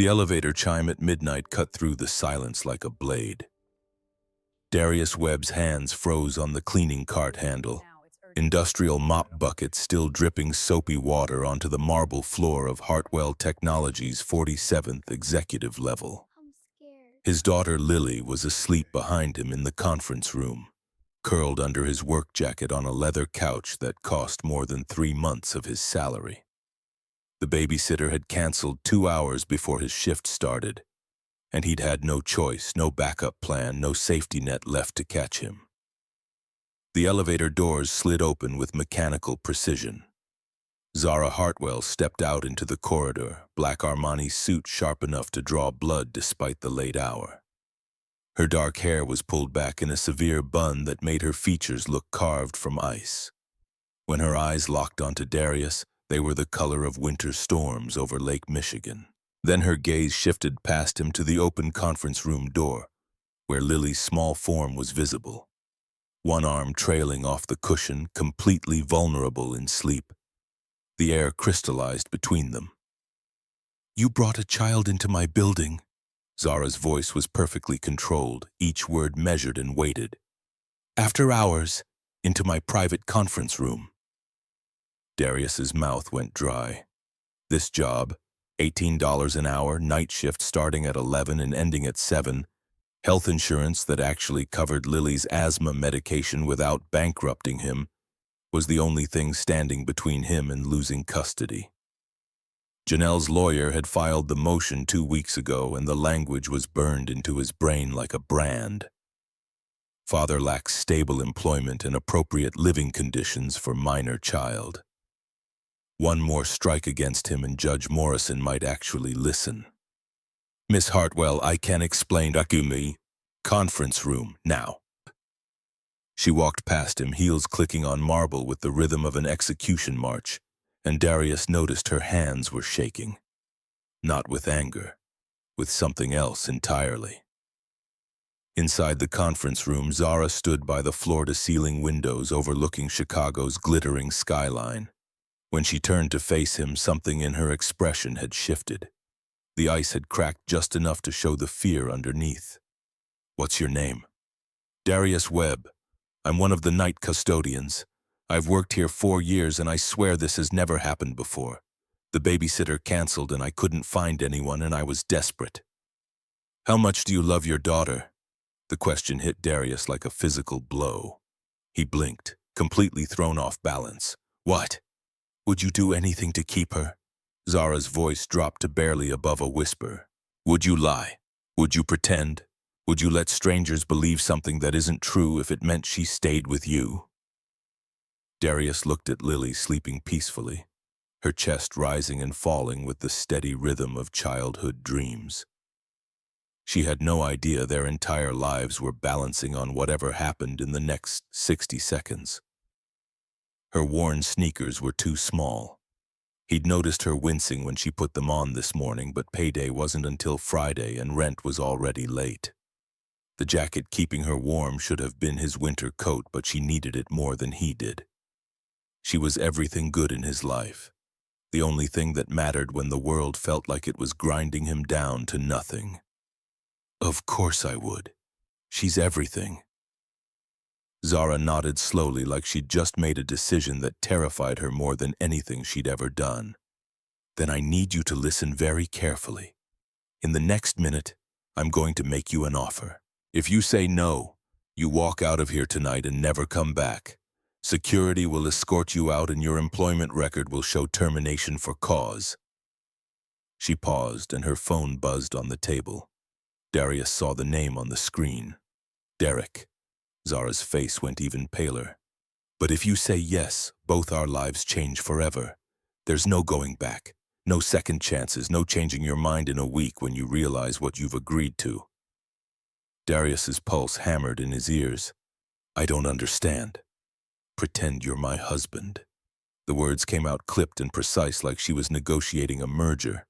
The elevator chime at midnight cut through the silence like a blade. Darius Webb's hands froze on the cleaning cart handle, industrial mop buckets still dripping soapy water onto the marble floor of Hartwell Technologies' 47th executive level. His daughter Lily was asleep behind him in the conference room, curled under his work jacket on a leather couch that cost more than 3 months of his salary. The babysitter had canceled 2 hours before his shift started, and he'd had no choice, no backup plan, no safety net left to catch him. The elevator doors slid open with mechanical precision. Zara Hartwell stepped out into the corridor, black Armani suit sharp enough to draw blood despite the late hour. Her dark hair was pulled back in a severe bun that made her features look carved from ice. When her eyes locked onto Darius, they were the color of winter storms over Lake Michigan. Then her gaze shifted past him to the open conference room door, where Lily's small form was visible. One arm trailing off the cushion, completely vulnerable in sleep. The air crystallized between them. "You brought a child into my building." Zara's voice was perfectly controlled, each word measured and weighted. "After hours, into my private conference room." Darius's mouth went dry. This job, $18 an hour, night shift starting at 11 and ending at 7, health insurance that actually covered Lily's asthma medication without bankrupting him, was the only thing standing between him and losing custody. Janelle's lawyer had filed the motion 2 weeks ago, and the language was burned into his brain like a brand. Father lacks stable employment and appropriate living conditions for minor child. One more strike against him and Judge Morrison might actually listen. "Miss Hartwell, I can explain to me. Conference room, now." She walked past him, heels clicking on marble with the rhythm of an execution march, and Darius noticed her hands were shaking. Not with anger, with something else entirely. Inside the conference room, Zara stood by the floor-to-ceiling windows overlooking Chicago's glittering skyline. When she turned to face him, something in her expression had shifted. The ice had cracked just enough to show the fear underneath. "What's your name?" "Darius Webb. I'm one of the night custodians. I've worked here 4 years and I swear this has never happened before. The babysitter canceled and I couldn't find anyone and I was desperate." "How much do you love your daughter?" The question hit Darius like a physical blow. He blinked, completely thrown off balance. "What? Would you do anything to keep her?" Zara's voice dropped to barely above a whisper. "Would you lie? Would you pretend? Would you let strangers believe something that isn't true if it meant she stayed with you?" Darius looked at Lily sleeping peacefully, her chest rising and falling with the steady rhythm of childhood dreams. She had no idea their entire lives were balancing on whatever happened in the next 60 seconds. Her worn sneakers were too small. He'd noticed her wincing when she put them on this morning, but payday wasn't until Friday and rent was already late. The jacket keeping her warm should have been his winter coat, but she needed it more than he did. She was everything good in his life, the only thing that mattered when the world felt like it was grinding him down to nothing. "Of course I would. She's everything." Zara nodded slowly, like she'd just made a decision that terrified her more than anything she'd ever done. "Then I need you to listen very carefully. In the next minute, I'm going to make you an offer. If you say no, you walk out of here tonight and never come back. Security will escort you out and your employment record will show termination for cause." She paused and her phone buzzed on the table. Darius saw the name on the screen. Derek. Zara's face went even paler. "But if you say yes, both our lives change forever. There's no going back, no second chances, no changing your mind in a week when you realize what you've agreed to." Darius's pulse hammered in his ears. "I don't understand." "Pretend you're my husband." The words came out clipped and precise, like she was negotiating a merger.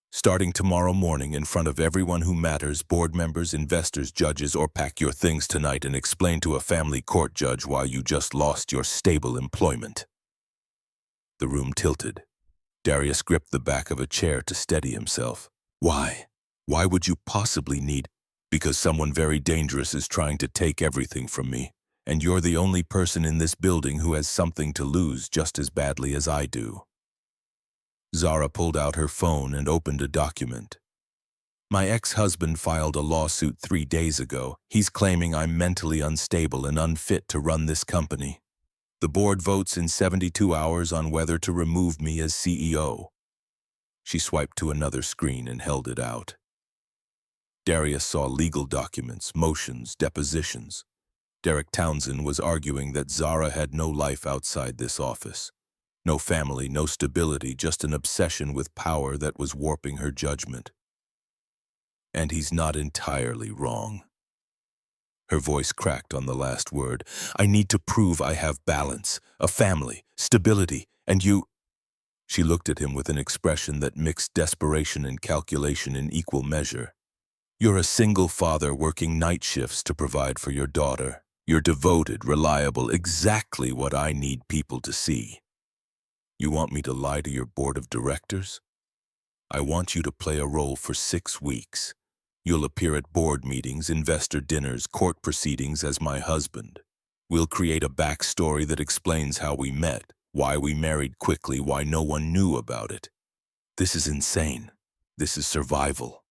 "Starting tomorrow morning in front of everyone who matters, board members, investors, judges, or pack your things tonight and explain to a family court judge why you just lost your stable employment." The room tilted. Darius gripped the back of a chair to steady himself. Why? Why would you possibly need? Because someone very dangerous is trying to take everything from me, and you're the only person in this building who has something to lose just as badly as I do. Zara pulled out her phone and opened a document. My ex-husband filed a lawsuit 3 days ago. He's claiming I'm mentally unstable and unfit to run this company. The board votes in 72 hours on whether to remove me as CEO. She swiped to another screen and held it out. Darius saw legal documents, motions, depositions. Derek Townsend was arguing that Zara had no life outside this office. No family, no stability, just an obsession with power that was warping her judgment. And he's not entirely wrong. Her voice cracked on the last word. I need to prove I have balance, a family, stability, and you... She looked at him with an expression that mixed desperation and calculation in equal measure. You're a single father working night shifts to provide for your daughter. You're devoted, reliable, exactly what I need people to see. You want me to lie to your board of directors? I want you to play a role for 6 weeks. You'll appear at board meetings, investor dinners, court proceedings as my husband. We'll create a backstory that explains how we met, why we married quickly, why no one knew about it. This is insane. This is survival.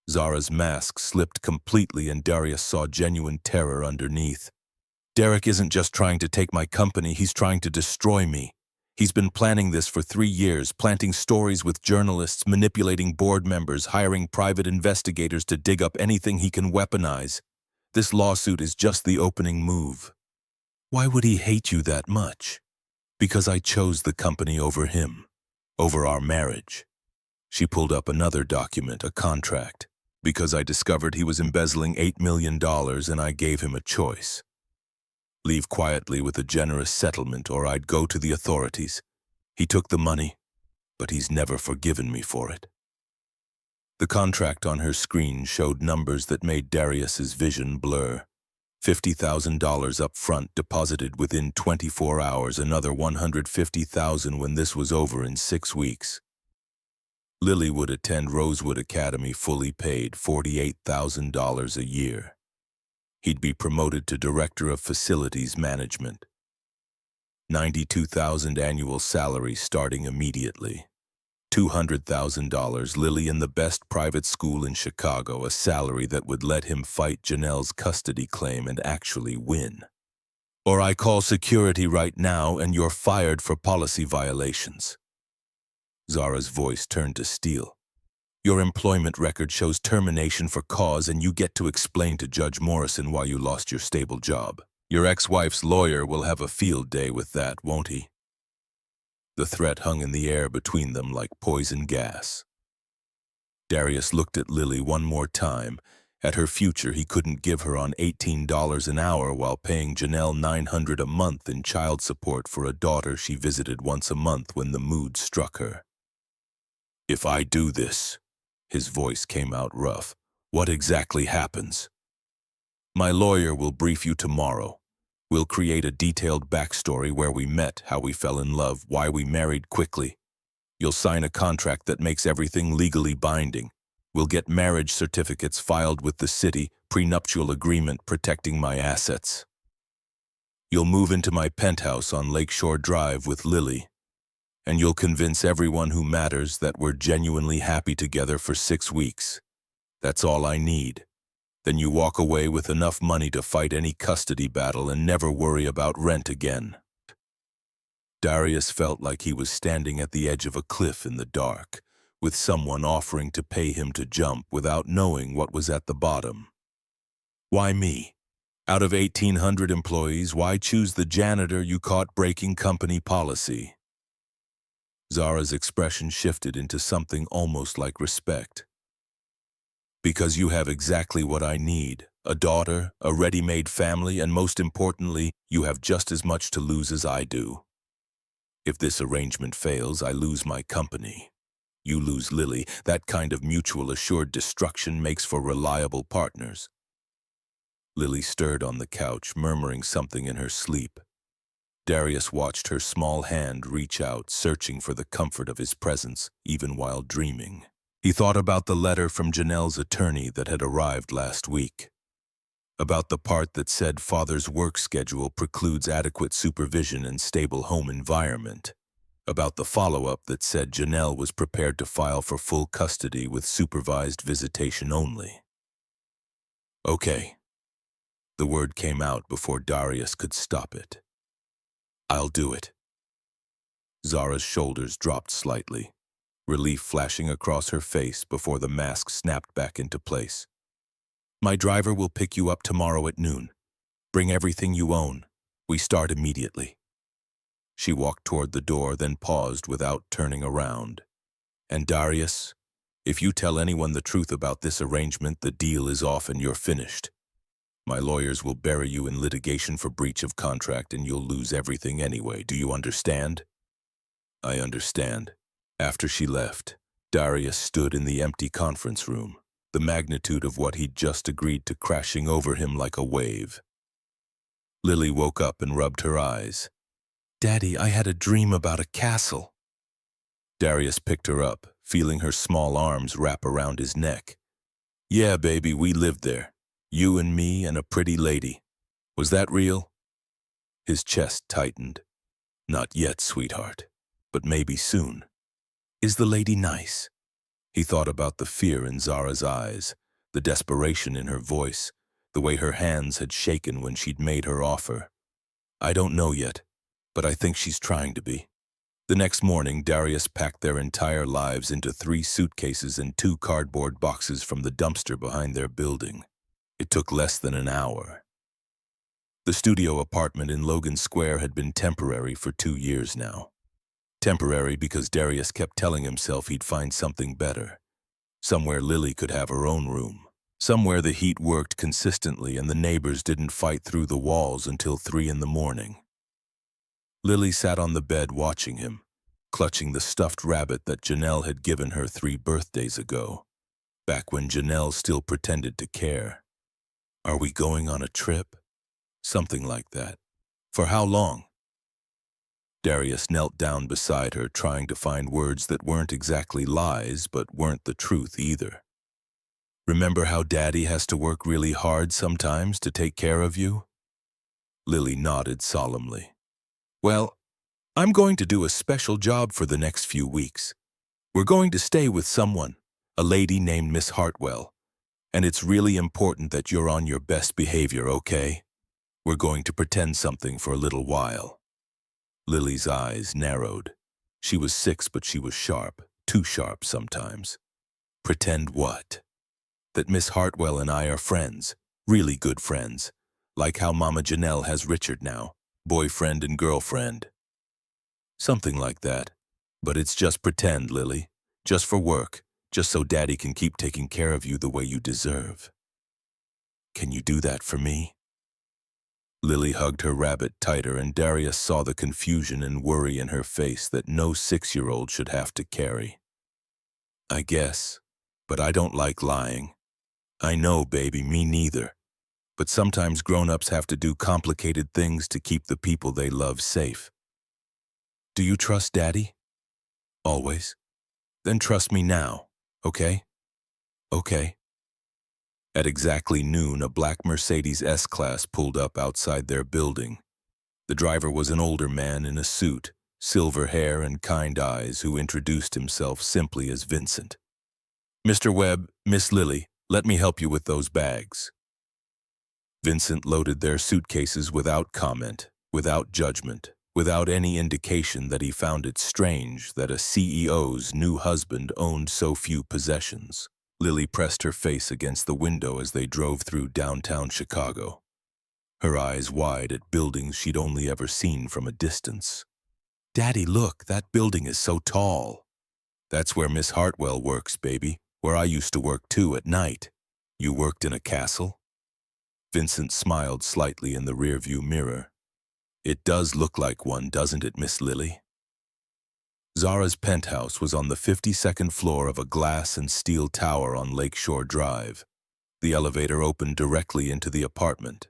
Zara's mask slipped completely and Darius saw genuine terror underneath. Derek isn't just trying to take my company, he's trying to destroy me. He's been planning this for 3 years, planting stories with journalists, manipulating board members, hiring private investigators to dig up anything he can weaponize. This lawsuit is just the opening move. Why would he hate you that much? Because I chose the company over him, over our marriage. She pulled up another document, a contract, because I discovered he was embezzling $8 million and I gave him a choice. Leave quietly with a generous settlement or I'd go to the authorities. He took the money, but he's never forgiven me for it. The contract on her screen showed numbers that made Darius's vision blur. $50,000 up front deposited within 24 hours, another $150,000 when this was over in 6 weeks. Lily would attend Rosewood Academy fully paid, $48,000 a year. He'd be promoted to Director of Facilities Management. $92,000 annual salary starting immediately. $200,000 Lily in the best private school in Chicago, a salary that would let him fight Janelle's custody claim and actually win. Or I call security right now and you're fired for policy violations. Zara's voice turned to steel. Your employment record shows termination for cause and you get to explain to Judge Morrison why you lost your stable job. Your ex-wife's lawyer will have a field day with that, won't he? The threat hung in the air between them like poison gas. Darius looked at Lily one more time, at her future he couldn't give her on $18 an hour while paying Janelle $900 a month in child support for a daughter she visited once a month when the mood struck her. If I do this, his voice came out rough, what exactly happens? My lawyer will brief you tomorrow. We'll create a detailed backstory where we met, how we fell in love, why we married quickly. You'll sign a contract that makes everything legally binding. We'll get marriage certificates filed with the city, prenuptial agreement protecting my assets. You'll move into my penthouse on Lakeshore Drive with Lily. And you'll convince everyone who matters that we're genuinely happy together for 6 weeks. That's all I need. Then you walk away with enough money to fight any custody battle and never worry about rent again. Darius felt like he was standing at the edge of a cliff in the dark, with someone offering to pay him to jump without knowing what was at the bottom. Why me? Out of 1,800 employees, why choose the janitor you caught breaking company policy? Zara's expression shifted into something almost like respect. Because you have exactly what I need, a daughter, a ready-made family, and most importantly, you have just as much to lose as I do. If this arrangement fails, I lose my company. You lose Lily. That kind of mutual assured destruction makes for reliable partners. Lily stirred on the couch, murmuring something in her sleep. Darius watched her small hand reach out, searching for the comfort of his presence, even while dreaming. He thought about the letter from Janelle's attorney that had arrived last week, about the part that said father's work schedule precludes adequate supervision and stable home environment, about the follow-up that said Janelle was prepared to file for full custody with supervised visitation only. Okay. The word came out before Darius could stop it. I'll do it. Zara's shoulders dropped slightly, relief flashing across her face before the mask snapped back into place. My driver will pick you up tomorrow at noon. Bring everything you own. We start immediately. She walked toward the door, then paused without turning around. And Darius, if you tell anyone the truth about this arrangement, the deal is off and you're finished. My lawyers will bury you in litigation for breach of contract and you'll lose everything anyway. Do you understand? I understand. After she left, Darius stood in the empty conference room, the magnitude of what he'd just agreed to crashing over him like a wave. Lily woke up and rubbed her eyes. Daddy, I had a dream about a castle. Darius picked her up, feeling her small arms wrap around his neck. Yeah, baby, we lived there. You and me and a pretty lady. Was that real? His chest tightened. Not yet, sweetheart, but maybe soon. Is the lady nice? He thought about the fear in Zara's eyes, the desperation in her voice, the way her hands had shaken when she'd made her offer. I don't know yet, but I think she's trying to be. The next morning, Darius packed their entire lives into 3 suitcases and 2 cardboard boxes from the dumpster behind their building. It took less than an hour. The studio apartment in Logan Square had been temporary for 2 years now. Temporary because Darius kept telling himself he'd find something better. Somewhere Lily could have her own room. Somewhere the heat worked consistently and the neighbors didn't fight through the walls until 3 in the morning. Lily sat on the bed watching him, clutching the stuffed rabbit that Janelle had given her 3 birthdays ago, back when Janelle still pretended to care. Are we going on a trip? Something like that. For how long? Darius knelt down beside her, trying to find words that weren't exactly lies, but weren't the truth either. Remember how Daddy has to work really hard sometimes to take care of you? Lily nodded solemnly. Well, I'm going to do a special job for the next few weeks. We're going to stay with someone, a lady named Miss Hartwell, and it's really important that you're on your best behavior, okay? We're going to pretend something for a little while. Lily's eyes narrowed. She was 6, but she was sharp, too sharp sometimes. Pretend what? That Miss Hartwell and I are friends, really good friends, like how Mama Janelle has Richard now, boyfriend and girlfriend. Something like that, but it's just pretend, Lily, just for work, just so Daddy can keep taking care of you the way you deserve. Can you do that for me? Lily hugged her rabbit tighter, and Darius saw the confusion and worry in her face that no 6-year-old should have to carry. I guess, but I don't like lying. I know, baby, me neither. But sometimes grown-ups have to do complicated things to keep the people they love safe. Do you trust Daddy? Always. Then trust me now, okay? Okay. At exactly noon, a black Mercedes S-Class pulled up outside their building. The driver was an older man in a suit, silver hair and kind eyes, who introduced himself simply as Vincent. Mr. Webb, Miss Lily, let me help you with those bags. Vincent loaded their suitcases without comment, without judgment, without any indication that he found it strange that a CEO's new husband owned so few possessions. Lily pressed her face against the window as they drove through downtown Chicago, her eyes wide at buildings she'd only ever seen from a distance. Daddy, look, that building is so tall. That's where Miss Hartwell works, baby, where I used to work too at night. You worked in a castle? Vincent smiled slightly in the rearview mirror. It does look like one, doesn't it, Miss Lily? Zara's penthouse was on the 52nd floor of a glass and steel tower on Lakeshore Drive. The elevator opened directly into the apartment.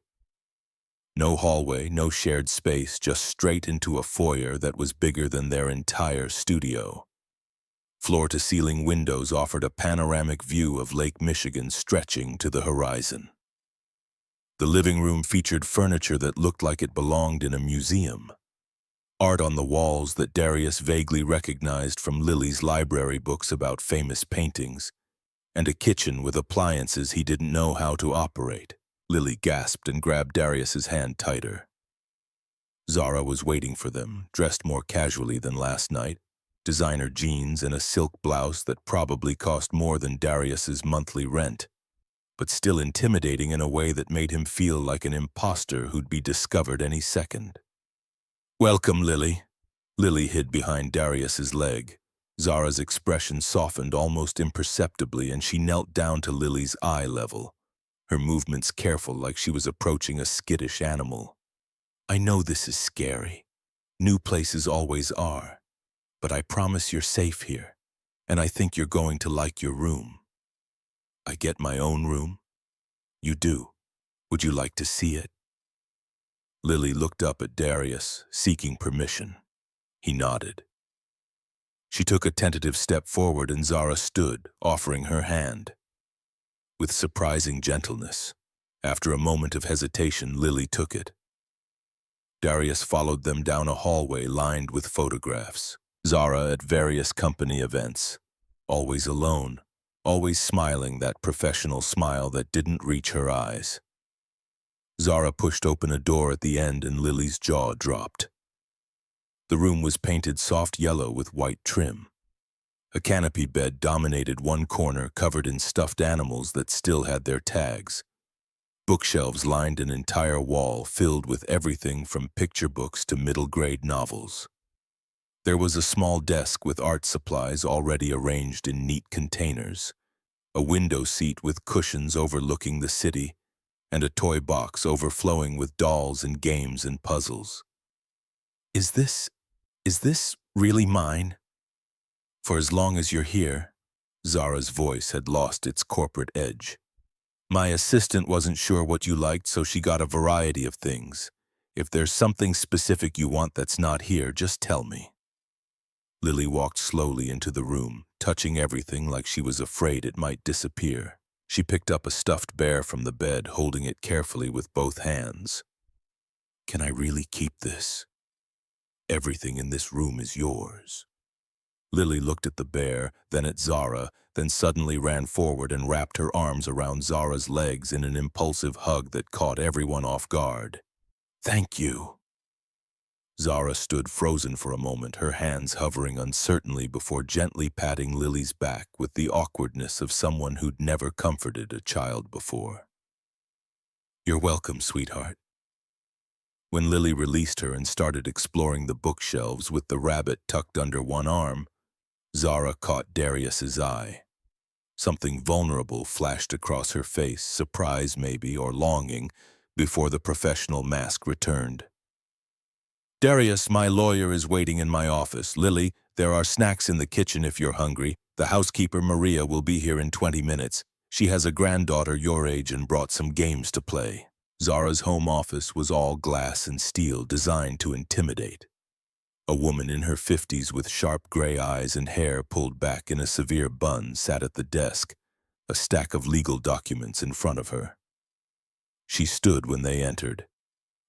No hallway, no shared space, just straight into a foyer that was bigger than their entire studio. Floor-to-ceiling windows offered a panoramic view of Lake Michigan stretching to the horizon. The living room featured furniture that looked like it belonged in a museum. Art on the walls that Darius vaguely recognized from Lily's library books about famous paintings, and a kitchen with appliances he didn't know how to operate. Lily gasped and grabbed Darius's hand tighter. Zara was waiting for them, dressed more casually than last night, designer jeans and a silk blouse that probably cost more than Darius's monthly rent, but still intimidating in a way that made him feel like an imposter who'd be discovered any second. "Welcome, Lily." Lily hid behind Darius's leg. Zara's expression softened almost imperceptibly, and she knelt down to Lily's eye level, her movements careful like she was approaching a skittish animal. "I know this is scary. New places always are. But I promise you're safe here, and I think you're going to like your room." "I get my own room?" "You do. Would you like to see it?" Lily looked up at Darius, seeking permission. He nodded. She took a tentative step forward and Zara stood, offering her hand. With surprising gentleness, after a moment of hesitation, Lily took it. Darius followed them down a hallway lined with photographs. Zara at various company events, always alone, always smiling that professional smile that didn't reach her eyes. Zara pushed open a door at the end and Lily's jaw dropped. The room was painted soft yellow with white trim. A canopy bed dominated one corner covered in stuffed animals that still had their tags. Bookshelves lined an entire wall filled with everything from picture books to middle-grade novels. There was a small desk with art supplies already arranged in neat containers, a window seat with cushions overlooking the city, and a toy box overflowing with dolls and games and puzzles. Is this really mine?" "For as long as you're here." Zara's voice had lost its corporate edge. "My assistant wasn't sure what you liked, so she got a variety of things. If there's something specific you want that's not here, just tell me." Lily walked slowly into the room, touching everything like she was afraid it might disappear. She picked up a stuffed bear from the bed, holding it carefully with both hands. "Can I really keep this? Everything in this room is yours." Lily looked at the bear, then at Zara, then suddenly ran forward and wrapped her arms around Zara's legs in an impulsive hug that caught everyone off guard. "Thank you." Zara stood frozen for a moment, her hands hovering uncertainly before gently patting Lily's back with the awkwardness of someone who'd never comforted a child before. "You're welcome, sweetheart." When Lily released her and started exploring the bookshelves with the rabbit tucked under one arm, Zara caught Darius's eye. Something vulnerable flashed across her face, surprise maybe, or longing, before the professional mask returned. "Darius, my lawyer is waiting in my office. Lily, there are snacks in the kitchen if you're hungry. The housekeeper, Maria, will be here in 20 minutes. She has a granddaughter your age and brought some games to play." Zara's home office was all glass and steel, designed to intimidate. A woman in her 50s with sharp gray eyes and hair pulled back in a severe bun sat at the desk, a stack of legal documents in front of her. She stood when they entered.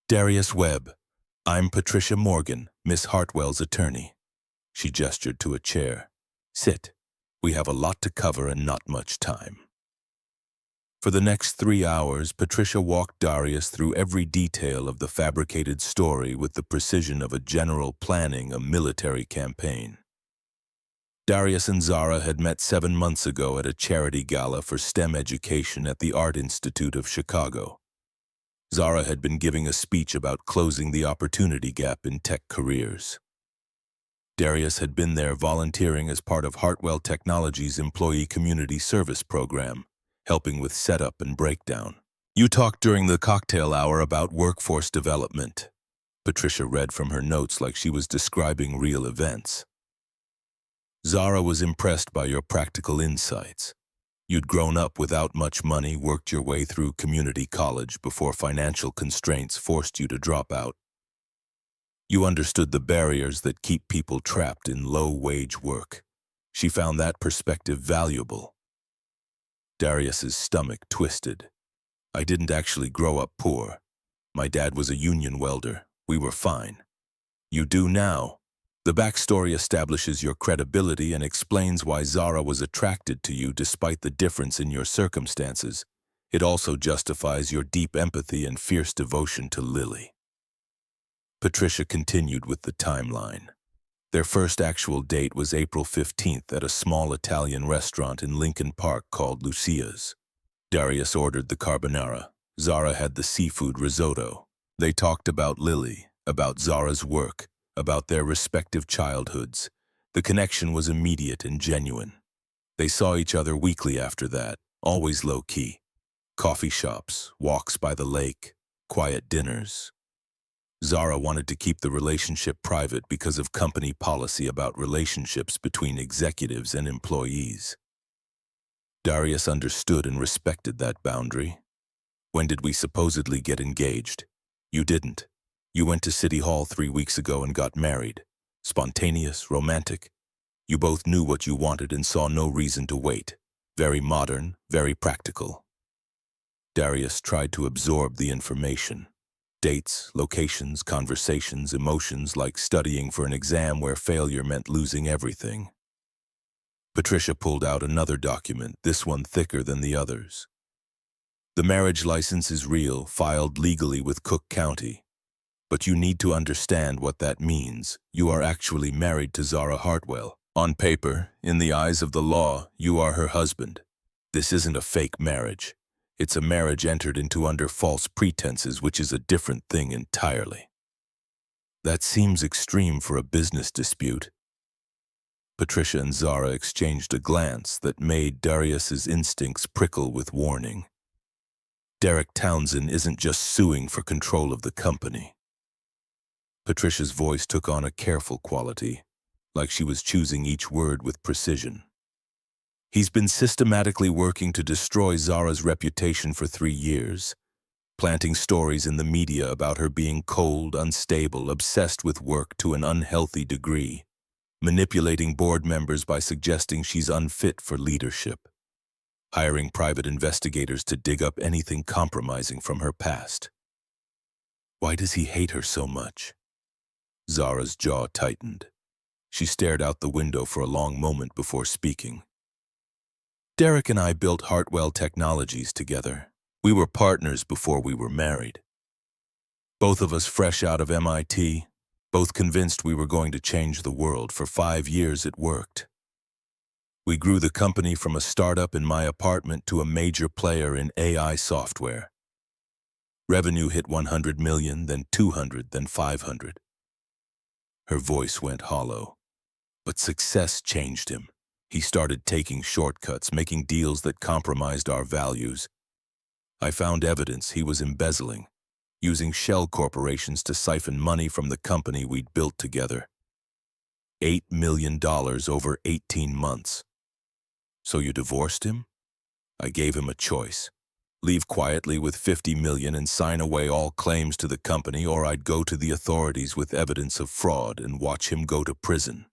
"Darius Webb. I'm Patricia Morgan, Miss Hartwell's attorney." She gestured to a chair. "Sit. We have a lot to cover and not much time." For the next 3 hours, Patricia walked Darius through every detail of the fabricated story with the precision of a general planning a military campaign. Darius and Zara had met 7 months ago at a charity gala for STEM education at the Art Institute of Chicago. Zara had been giving a speech about closing the opportunity gap in tech careers. Darius had been there volunteering as part of Hartwell Technologies' Employee Community Service Program, helping with setup and breakdown. "You talked during the cocktail hour about workforce development." Patricia read from her notes like she was describing real events. "Zara was impressed by your practical insights. You'd grown up without much money, worked your way through community college before financial constraints forced you to drop out. You understood the barriers that keep people trapped in low-wage work. She found that perspective valuable. Darius's stomach twisted. I didn't actually grow up poor. My dad was a union welder. We were fine. You do now. The backstory establishes your credibility and explains why Zara was attracted to you despite the difference in your circumstances. It also justifies your deep empathy and fierce devotion to Lily. Patricia continued with the timeline. Their first actual date was April 15th at a small Italian restaurant in Lincoln Park called Lucia's. Darius ordered the carbonara. Zara had the seafood risotto. They talked about Lily, about Zara's work, about their respective childhoods. The connection was immediate and genuine. They saw each other weekly after that, always low-key. Coffee shops, walks by the lake, quiet dinners. Zara wanted to keep the relationship private because of company policy about relationships between executives and employees. Darius understood and respected that boundary. When did we supposedly get engaged? You didn't. You went to City Hall 3 weeks ago and got married. Spontaneous, romantic. You both knew what you wanted and saw no reason to wait. Very modern, very practical. Darius tried to absorb the information. Dates, locations, conversations, emotions, like studying for an exam where failure meant losing everything. Patricia pulled out another document, this one thicker than the others. The marriage license is real, filed legally with Cook County. But you need to understand what that means. You are actually married to Zara Hartwell. On paper, in the eyes of the law, you are her husband. This isn't a fake marriage. It's a marriage entered into under false pretenses, which is a different thing entirely. That seems extreme for a business dispute. Patricia and Zara exchanged a glance that made Darius's instincts prickle with warning. Derek Townsend isn't just suing for control of the company. Patricia's voice took on a careful quality, like she was choosing each word with precision. He's been systematically working to destroy Zara's reputation for 3 years, planting stories in the media about her being cold, unstable, obsessed with work to an unhealthy degree, manipulating board members by suggesting she's unfit for leadership, hiring private investigators to dig up anything compromising from her past. Why does he hate her so much? Zara's jaw tightened. She stared out the window for a long moment before speaking. Derek and I built Hartwell Technologies together. We were partners before we were married. Both of us fresh out of MIT, both convinced we were going to change the world. For 5 years it worked. We grew the company from a startup in my apartment to a major player in AI software. Revenue hit 100 million, then 200, then 500. Her voice went hollow. But success changed him. He started taking shortcuts, making deals that compromised our values. I found evidence he was embezzling, using shell corporations to siphon money from the company we'd built together. $8 million over 18 months. So you divorced him? I gave him a choice. Leave quietly with 50 million and sign away all claims to the company, or I'd go to the authorities with evidence of fraud and watch him go to prison.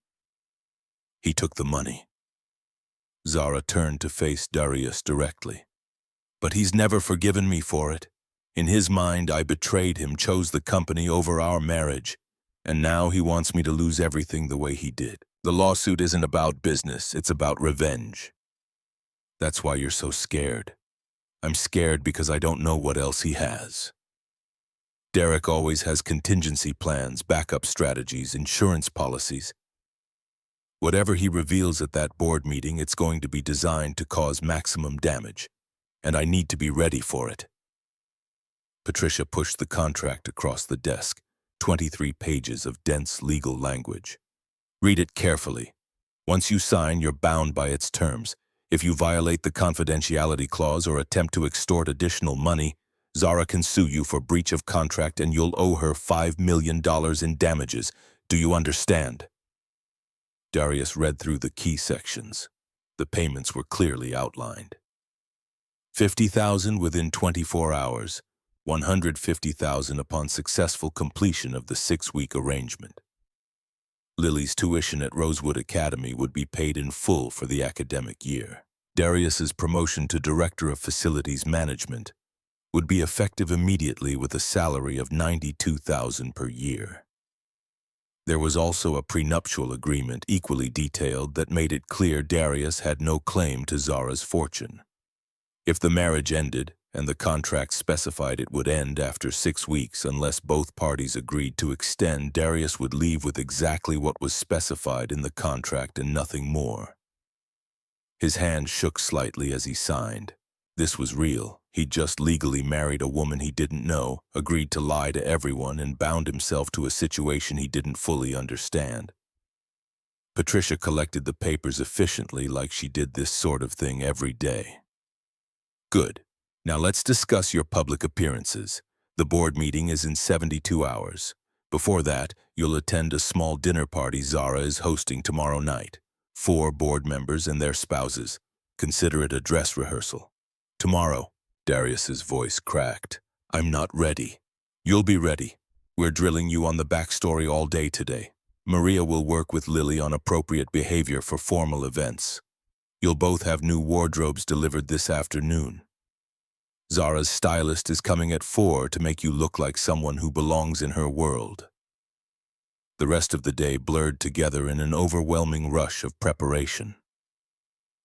He took the money. Zara turned to face Darius directly. But he's never forgiven me for it. In his mind, I betrayed him, chose the company over our marriage, and now he wants me to lose everything the way he did. The lawsuit isn't about business, it's about revenge. That's why you're so scared. I'm scared because I don't know what else he has. Derek always has contingency plans, backup strategies, insurance policies. Whatever he reveals at that board meeting, it's going to be designed to cause maximum damage, and I need to be ready for it. Patricia pushed the contract across the desk, 23 pages of dense legal language. Read it carefully. Once you sign, you're bound by its terms. If you violate the confidentiality clause or attempt to extort additional money, Zara can sue you for breach of contract and you'll owe her $5 million in damages. Do you understand? Darius read through the key sections. The payments were clearly outlined. $50,000 within 24 hours, $150,000 upon successful completion of the 6-week arrangement. Lily's tuition at Rosewood Academy would be paid in full for the academic year. Darius's promotion to Director of Facilities Management would be effective immediately with a salary of $92,000 per year. There was also a prenuptial agreement equally detailed that made it clear Darius had no claim to Zara's fortune. If the marriage ended, and the contract specified it would end after 6 weeks unless both parties agreed to extend, Darius would leave with exactly what was specified in the contract and nothing more. His hand shook slightly as he signed. This was real. He'd just legally married a woman he didn't know, agreed to lie to everyone, and bound himself to a situation he didn't fully understand. Patricia collected the papers efficiently, like she did this sort of thing every day. Good. Now let's discuss your public appearances. The board meeting is in 72 hours. Before that, you'll attend a small dinner party Zara is hosting tomorrow night. 4 board members and their spouses. Consider it a dress rehearsal. Tomorrow, Darius's voice cracked. I'm not ready. You'll be ready. We're drilling you on the backstory all day today. Maria will work with Lily on appropriate behavior for formal events. You'll both have new wardrobes delivered this afternoon. Zara's stylist is coming at 4 to make you look like someone who belongs in her world. The rest of the day blurred together in an overwhelming rush of preparation.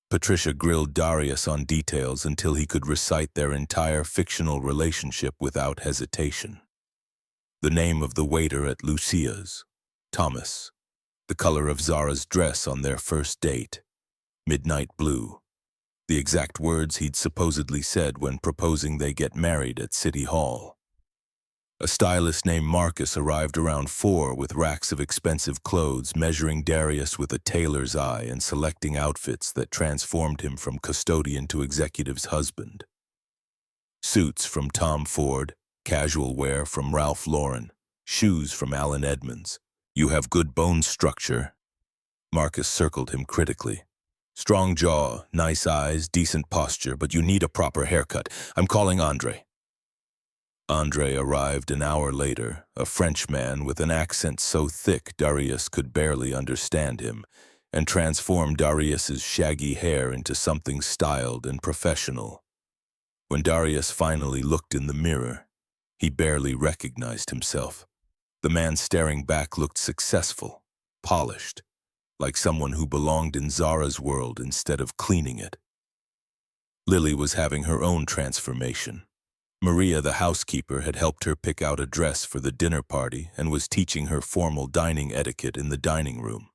Patricia grilled Darius on details until he could recite their entire fictional relationship without hesitation. The name of the waiter at Lucia's, Thomas. The color of Zara's dress on their first date, midnight blue. The exact words he'd supposedly said when proposing they get married at City Hall. A stylist named Marcus arrived around 4 with racks of expensive clothes, measuring Darius with a tailor's eye and selecting outfits that transformed him from custodian to executive's husband. Suits from Tom Ford, casual wear from Ralph Lauren, shoes from Allen Edmonds. You have good bone structure. Marcus circled him critically. Strong jaw, nice eyes, decent posture, but you need a proper haircut. I'm calling Andre. Andre arrived an hour later, a Frenchman with an accent so thick Darius could barely understand him, and transformed Darius's shaggy hair into something styled and professional. When Darius finally looked in the mirror, he barely recognized himself. The man staring back looked successful, polished, like someone who belonged in Zara's world instead of cleaning it. Lily was having her own transformation. Maria, the housekeeper, had helped her pick out a dress for the dinner party and was teaching her formal dining etiquette in the dining room.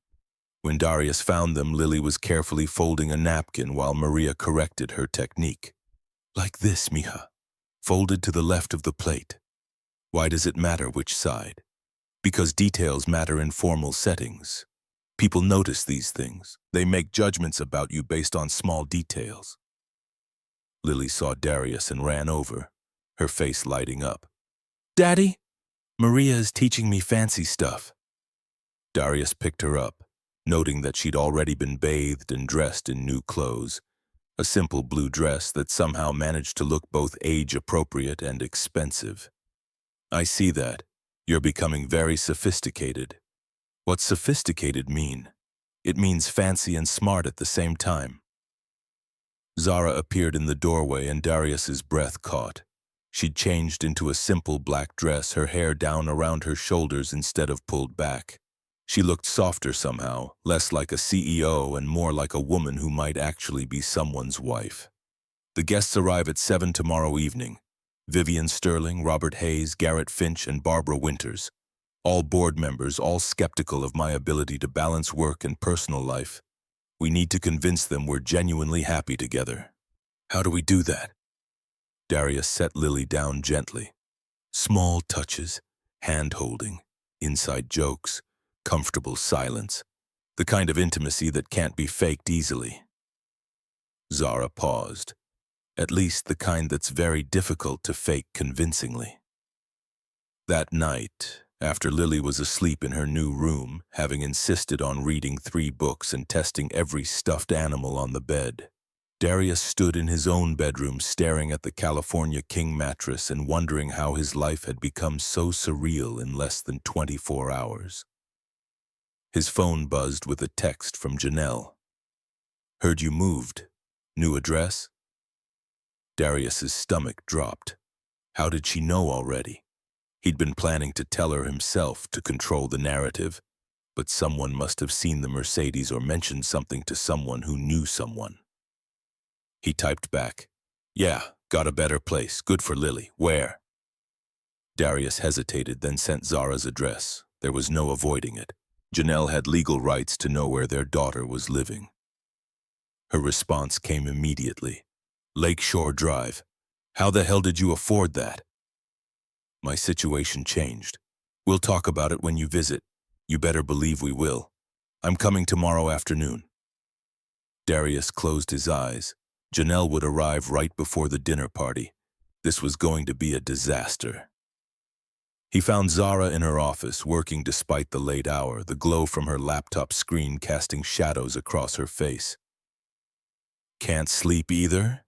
When Darius found them, Lily was carefully folding a napkin while Maria corrected her technique. Like this, mija. Folded to the left of the plate. Why does it matter which side? Because details matter in formal settings. People notice these things. They make judgments about you based on small details. Lily saw Darius and ran over, her face lighting up. Daddy, Maria is teaching me fancy stuff. Darius picked her up, noting that she'd already been bathed and dressed in new clothes, a simple blue dress that somehow managed to look both age-appropriate and expensive. I see that. You're becoming very sophisticated. What's sophisticated mean? It means fancy and smart at the same time. Zara appeared in the doorway and Darius's breath caught. She'd changed into a simple black dress, her hair down around her shoulders instead of pulled back. She looked softer somehow, less like a CEO and more like a woman who might actually be someone's wife. The guests arrive at 7 tomorrow evening. Vivian Sterling, Robert Hayes, Garrett Finch, and Barbara Winters. All board members, all skeptical of my ability to balance work and personal life. We need to convince them we're genuinely happy together. How do we do that? Darius set Lily down gently. Small touches, hand-holding, inside jokes, comfortable silence, the kind of intimacy that can't be faked easily. Zara paused. At least the kind that's very difficult to fake convincingly. That night, after Lily was asleep in her new room, having insisted on reading 3 books and testing every stuffed animal on the bed, Darius stood in his own bedroom staring at the California King mattress and wondering how his life had become so surreal in less than 24 hours. His phone buzzed with a text from Janelle. "Heard you moved. New address?" Darius's stomach dropped. How did she know already? He'd been planning to tell her himself to control the narrative, but someone must have seen the Mercedes or mentioned something to someone who knew someone. He typed back, "Yeah, got a better place. Good for Lily. Where?" Darius hesitated, then sent Zara's address. There was no avoiding it. Janelle had legal rights to know where their daughter was living. Her response came immediately. "Lakeshore Drive. How the hell did you afford that?" "My situation changed. We'll talk about it when you visit. You better believe we will. I'm coming tomorrow afternoon." Darius closed his eyes. Janelle would arrive right before the dinner party. This was going to be a disaster. He found Zara in her office, working despite the late hour, the glow from her laptop screen casting shadows across her face. "Can't sleep either?"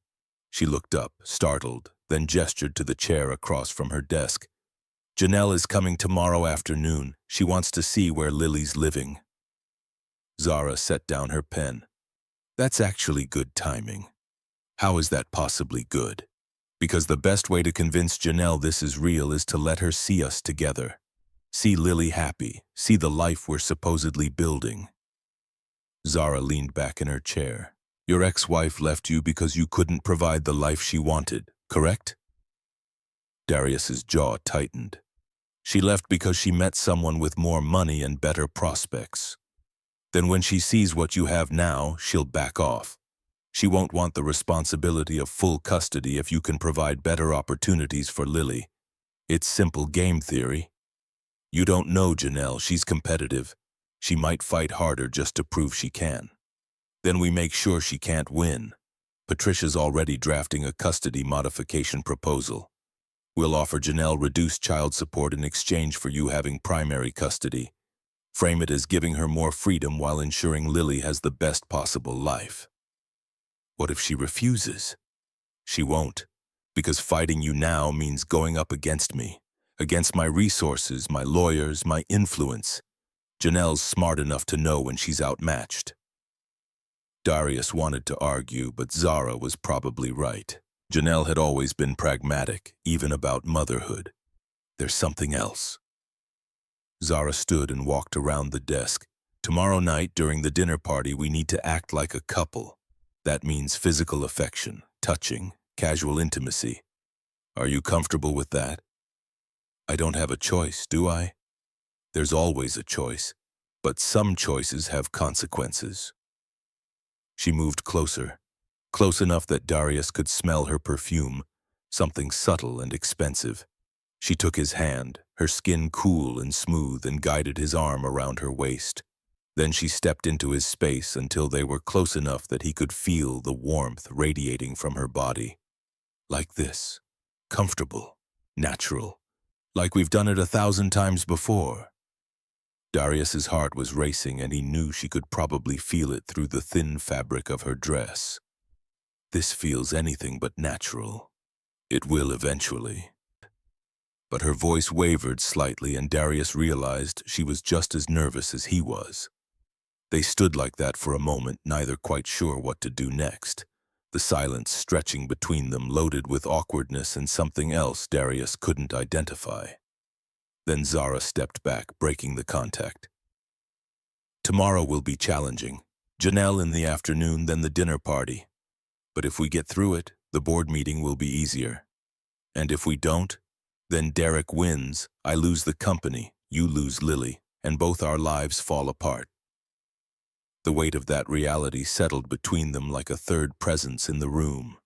She looked up, startled, then gestured to the chair across from her desk. "Janelle is coming tomorrow afternoon. She wants to see where Lily's living." Zara set down her pen. "That's actually good timing." "How is that possibly good?" "Because the best way to convince Janelle this is real is to let her see us together. See Lily happy. See the life we're supposedly building." Zara leaned back in her chair. "Your ex-wife left you because you couldn't provide the life she wanted, correct?" Darius's jaw tightened. "She left because she met someone with more money and better prospects. Then when she sees what you have now, she'll back off. She won't want the responsibility of full custody if you can provide better opportunities for Lily. It's simple game theory. You don't know Janelle, she's competitive. She might fight harder just to prove she can. Then we make sure she can't win. Patricia's already drafting a custody modification proposal. We'll offer Janelle reduced child support in exchange for you having primary custody. Frame it as giving her more freedom while ensuring Lily has the best possible life." "What if she refuses?" "She won't, because fighting you now means going up against me, against my resources, my lawyers, my influence. Janelle's smart enough to know when she's outmatched." Darius wanted to argue, but Zara was probably right. Janelle had always been pragmatic, even about motherhood. "There's something else." Zara stood and walked around the desk. "Tomorrow night, during the dinner party, we need to act like a couple. That means physical affection, touching, casual intimacy. Are you comfortable with that?" "I don't have a choice, do I?" "There's always a choice, but some choices have consequences." She moved closer, close enough that Darius could smell her perfume, something subtle and expensive. She took his hand, her skin cool and smooth, and guided his arm around her waist. Then she stepped into his space until they were close enough that he could feel the warmth radiating from her body. Like this. Comfortable. Natural. Like we've done it 1,000 times before. Darius's heart was racing, and he knew she could probably feel it through the thin fabric of her dress. This feels anything but natural. It will eventually. But her voice wavered slightly, and Darius realized she was just as nervous as he was. They stood like that for a moment, neither quite sure what to do next, the silence stretching between them, loaded with awkwardness and something else Darius couldn't identify. Then Zara stepped back, breaking the contact. "Tomorrow will be challenging. Janelle in the afternoon, then the dinner party. But if we get through it, the board meeting will be easier. And if we don't, then Derek wins, I lose the company, you lose Lily, and both our lives fall apart." The weight of that reality settled between them like a third presence in the room.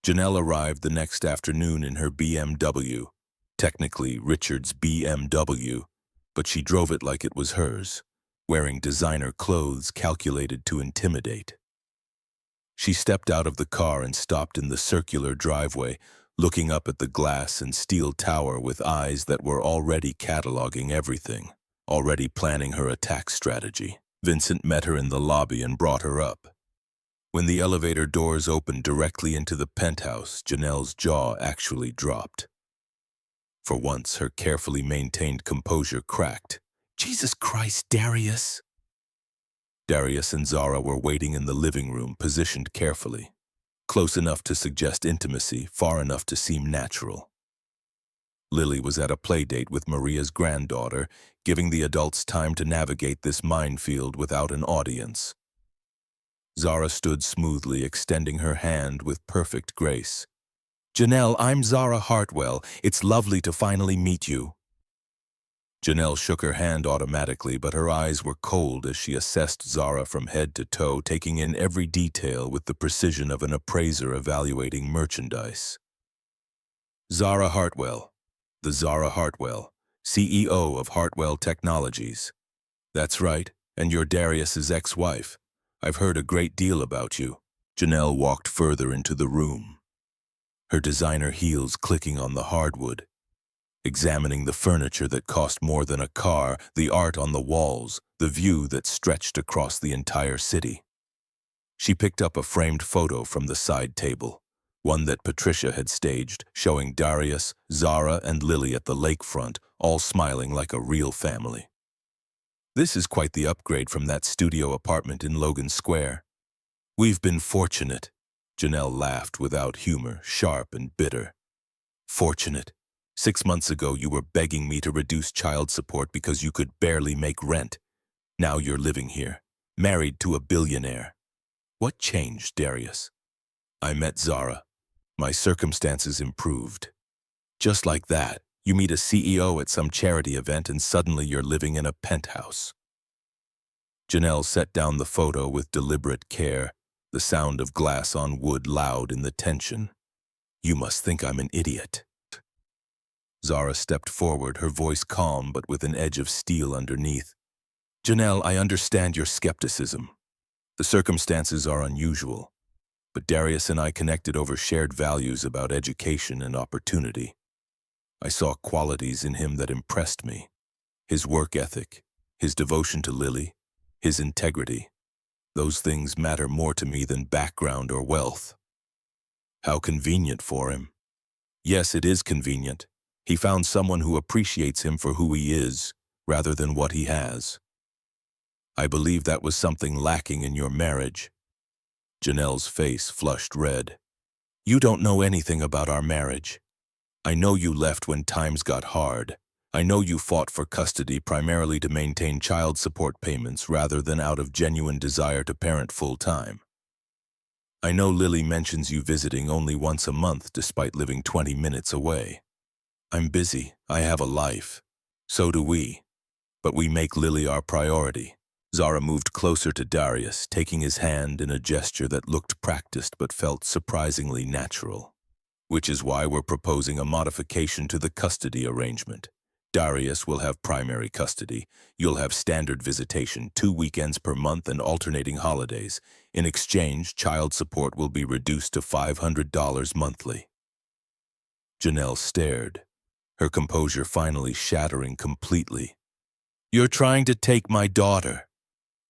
Janelle arrived the next afternoon in her BMW, technically Richard's BMW, but she drove it like it was hers, wearing designer clothes calculated to intimidate. She stepped out of the car and stopped in the circular driveway, looking up at the glass and steel tower with eyes that were already cataloging everything, already planning her attack strategy. Vincent met her in the lobby and brought her up. When the elevator doors opened directly into the penthouse, Janelle's jaw actually dropped. For once, her carefully maintained composure cracked. Jesus Christ, Darius! Darius and Zara were waiting in the living room, positioned carefully. Close enough to suggest intimacy, far enough to seem natural. Lily was at a playdate with Maria's granddaughter, giving the adults time to navigate this minefield without an audience. Zara stood smoothly, extending her hand with perfect grace. "Janelle, I'm Zara Hartwell. It's lovely to finally meet you." Janelle shook her hand automatically, but her eyes were cold as she assessed Zara from head to toe, taking in every detail with the precision of an appraiser evaluating merchandise. Zara Hartwell, the Zara Hartwell, CEO of Hartwell Technologies. That's right, and you're Darius's ex-wife. I've heard a great deal about you. Janelle walked further into the room, her designer heels clicking on the hardwood, examining the furniture that cost more than a car, the art on the walls, the view that stretched across the entire city. She picked up a framed photo from the side table, one that Patricia had staged, showing Darius, Zara, and Lily at the lakefront, all smiling like a real family. This is quite the upgrade from that studio apartment in Logan Square. We've been fortunate. Janelle laughed without humor, sharp and bitter. Fortunate. 6 months ago, you were begging me to reduce child support because you could barely make rent. Now you're living here, married to a billionaire. What changed, Darius? I met Zara. My circumstances improved. Just like that, you meet a CEO at some charity event and suddenly you're living in a penthouse. Janelle set down the photo with deliberate care, the sound of glass on wood loud in the tension. You must think I'm an idiot. Zara stepped forward, her voice calm but with an edge of steel underneath. Janelle, I understand your skepticism. The circumstances are unusual, but Darius and I connected over shared values about education and opportunity. I saw qualities in him that impressed me. His work ethic, his devotion to Lily, his integrity. Those things matter more to me than background or wealth. How convenient for him. Yes, it is convenient. He found someone who appreciates him for who he is, rather than what he has. I believe that was something lacking in your marriage. Janelle's face flushed red. You don't know anything about our marriage. I know you left when times got hard. I know you fought for custody primarily to maintain child support payments rather than out of genuine desire to parent full-time. I know Lily mentions you visiting only once a month despite living 20 minutes away. I'm busy. I have a life. So do we. But we make Lily our priority. Zara moved closer to Darius, taking his hand in a gesture that looked practiced but felt surprisingly natural. Which is why we're proposing a modification to the custody arrangement. Darius will have primary custody. You'll have standard visitation, 2 weekends per month and alternating holidays. In exchange, child support will be reduced to $500 monthly. Janelle stared, her composure finally shattering completely. You're trying to take my daughter.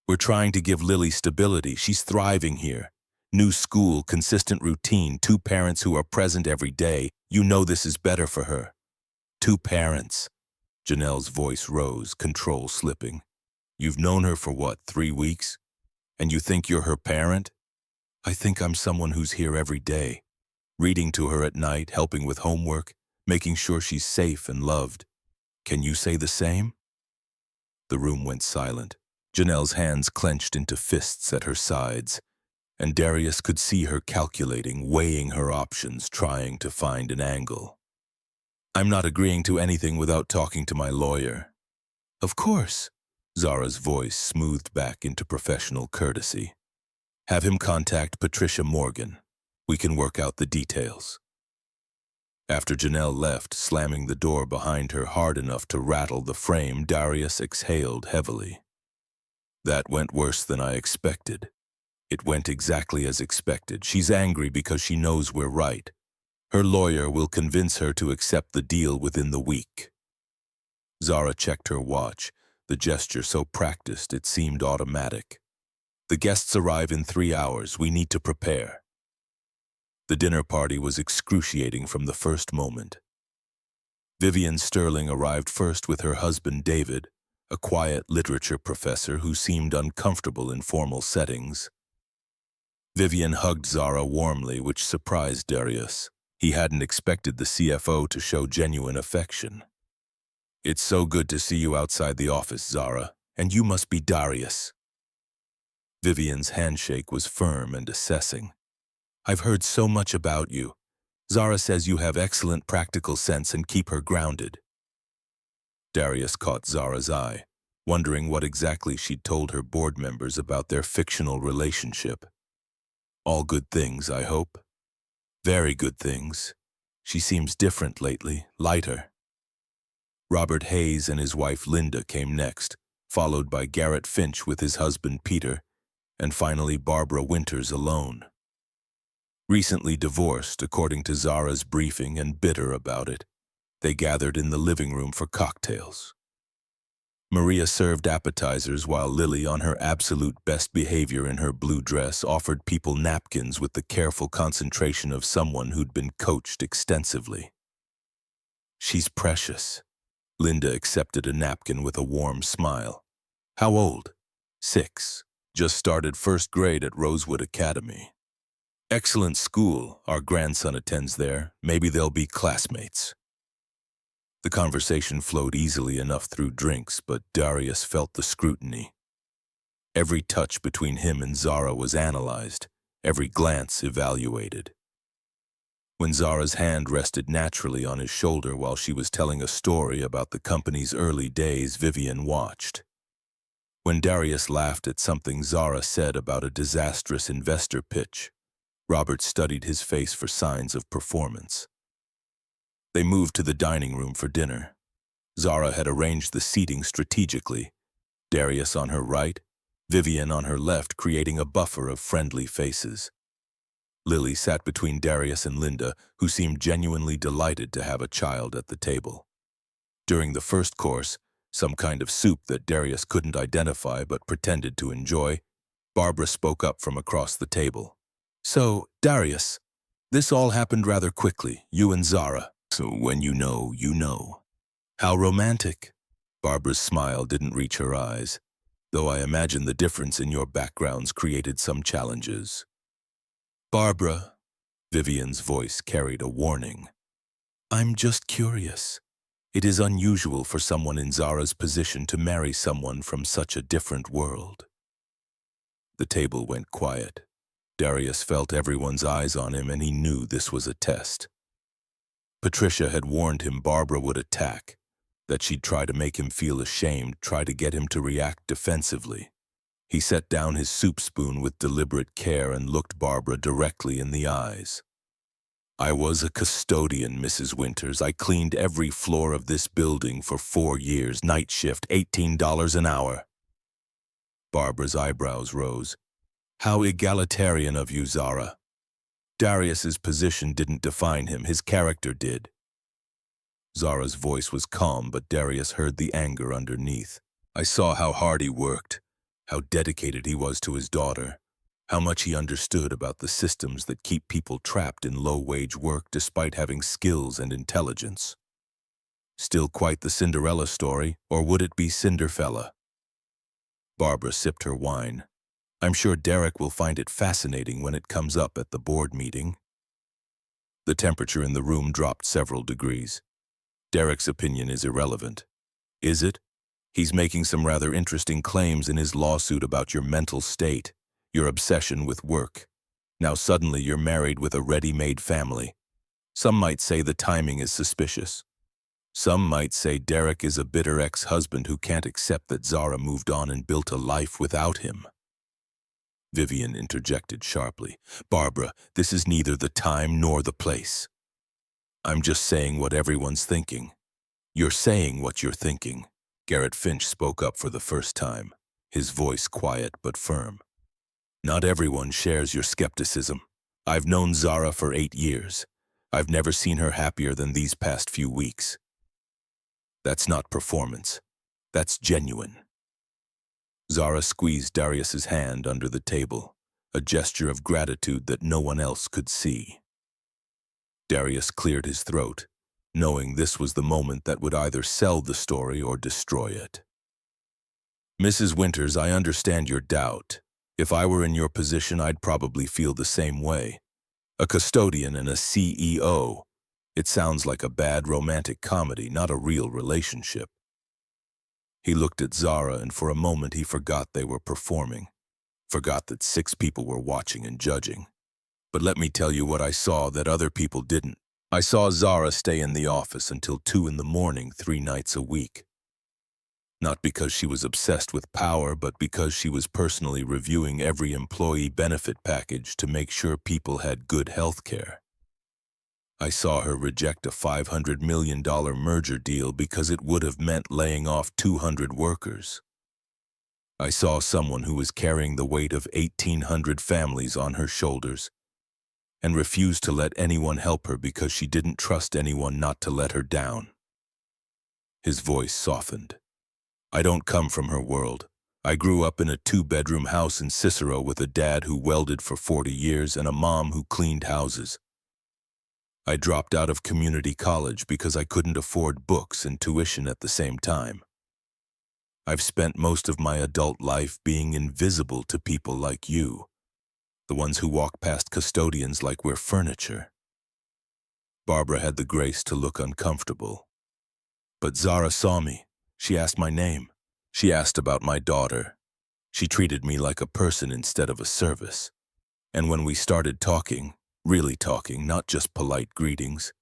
We're trying to give Lily stability. She's thriving here. New school, consistent routine, 2 parents who are present every day. You know this is better for her. 2 parents. Janelle's voice rose, control slipping. You've known her for what, 3 weeks? And you think you're her parent? I think I'm someone who's here every day, reading to her at night, helping with homework, making sure she's safe and loved. Can you say the same? The room went silent. Janelle's hands clenched into fists at her sides, and Darius could see her calculating, weighing her options, trying to find an angle. I'm not agreeing to anything without talking to my lawyer. Of course. Zara's voice smoothed back into professional courtesy. Have him contact Patricia Morgan. We can work out the details. After Janelle left, slamming the door behind her hard enough to rattle the frame, Darius exhaled heavily. That went worse than I expected. It went exactly as expected. She's angry because she knows we're right. Her lawyer will convince her to accept the deal within the week. Zara checked her watch, the gesture so practiced it seemed automatic. The guests arrive in 3 hours. We need to prepare. The dinner party was excruciating from the first moment. Vivian Sterling arrived first with her husband David, a quiet literature professor who seemed uncomfortable in formal settings. Vivian hugged Zara warmly, which surprised Darius. He hadn't expected the CFO to show genuine affection. "It's so good to see you outside the office, Zara, and you must be Darius." Vivian's handshake was firm and assessing. "I've heard so much about you. Zara says you have excellent practical sense and keep her grounded." Darius caught Zara's eye, wondering what exactly she'd told her board members about their fictional relationship. "All good things, I hope." "Very good things. She seems different lately, lighter." Robert Hayes and his wife Linda came next, followed by Garrett Finch with his husband Peter, and finally Barbara Winters alone. Recently divorced, according to Zara's briefing, and bitter about it, they gathered in the living room for cocktails. Maria served appetizers while Lily, on her absolute best behavior in her blue dress, offered people napkins with the careful concentration of someone who'd been coached extensively. "She's precious." Linda accepted a napkin with a warm smile. "How old?" "6. Just started first grade at Rosewood Academy." "Excellent school. Our grandson attends there. Maybe they'll be classmates." The conversation flowed easily enough through drinks, but Darius felt the scrutiny. Every touch between him and Zara was analyzed, every glance evaluated. When Zara's hand rested naturally on his shoulder while she was telling a story about the company's early days, Vivian watched. When Darius laughed at something Zara said about a disastrous investor pitch, Robert studied his face for signs of performance. They moved to the dining room for dinner. Zara had arranged the seating strategically, Darius on her right, Vivian on her left, creating a buffer of friendly faces. Lily sat between Darius and Linda, who seemed genuinely delighted to have a child at the table. During the first course, some kind of soup that Darius couldn't identify but pretended to enjoy, Barbara spoke up from across the table. "So, Darius, this all happened rather quickly, you and Zara. So when you know, you know." "How romantic." Barbara's smile didn't reach her eyes, though I imagine the difference in your backgrounds created some challenges. "Barbara," Vivian's voice carried a warning. "I'm just curious. It is unusual for someone in Zara's position to marry someone from such a different world." The table went quiet. Darius felt everyone's eyes on him, and he knew this was a test. Patricia had warned him Barbara would attack, that she'd try to make him feel ashamed, try to get him to react defensively. He set down his soup spoon with deliberate care and looked Barbara directly in the eyes. "I was a custodian, Mrs. Winters. I cleaned every floor of this building for 4 years, night shift, $18 an hour." Barbara's eyebrows rose. "How egalitarian of you, Zara." Darius's position didn't define him, his character did. Zara's voice was calm, but Darius heard the anger underneath. "I saw how hard he worked, how dedicated he was to his daughter, how much he understood about the systems that keep people trapped in low-wage work despite having skills and intelligence. Still quite the Cinderella story, or would it be Cinderfella?" Barbara sipped her wine. "I'm sure Derek will find it fascinating when it comes up at the board meeting." The temperature in the room dropped several degrees. "Derek's opinion is irrelevant." "Is it? He's making some rather interesting claims in his lawsuit about your mental state, your obsession with work. Now suddenly you're married with a ready-made family. Some might say the timing is suspicious. Some might say Derek is a bitter ex-husband who can't accept that Zara moved on and built a life without him." Vivian interjected sharply. "Barbara, this is neither the time nor the place. I'm just saying what everyone's thinking." "You're saying what you're thinking." Garrett Finch spoke up for the first time, his voice quiet but firm. "Not everyone shares your skepticism. I've known Zara for 8 years. I've never seen her happier than these past few weeks. That's not performance. That's genuine." Zara squeezed Darius's hand under the table, a gesture of gratitude that no one else could see. Darius cleared his throat, knowing this was the moment that would either sell the story or destroy it. Mrs. Winters, I understand your doubt. If I were in your position, I'd probably feel the same way. A custodian and a CEO. It sounds like a bad romantic comedy, not a real relationship. He looked at Zara, and for a moment he forgot they were performing. Forgot that 6 people were watching and judging. But let me tell you what I saw that other people didn't. I saw Zara stay in the office until 2 in the morning 3 nights a week. Not because she was obsessed with power, but because she was personally reviewing every employee benefit package to make sure people had good health care. I saw her reject a $500 million merger deal because it would have meant laying off 200 workers. I saw someone who was carrying the weight of 1,800 families on her shoulders and refused to let anyone help her because she didn't trust anyone not to let her down. His voice softened. I don't come from her world. I grew up in a 2-bedroom house in Cicero with a dad who welded for 40 years and a mom who cleaned houses. I dropped out of community college because I couldn't afford books and tuition at the same time. I've spent most of my adult life being invisible to people like you, the ones who walk past custodians like we're furniture. Barbara had the grace to look uncomfortable. But Zara saw me. She asked my name. She asked about my daughter. She treated me like a person instead of a service. And when we started talking, really talking, not just polite greetings,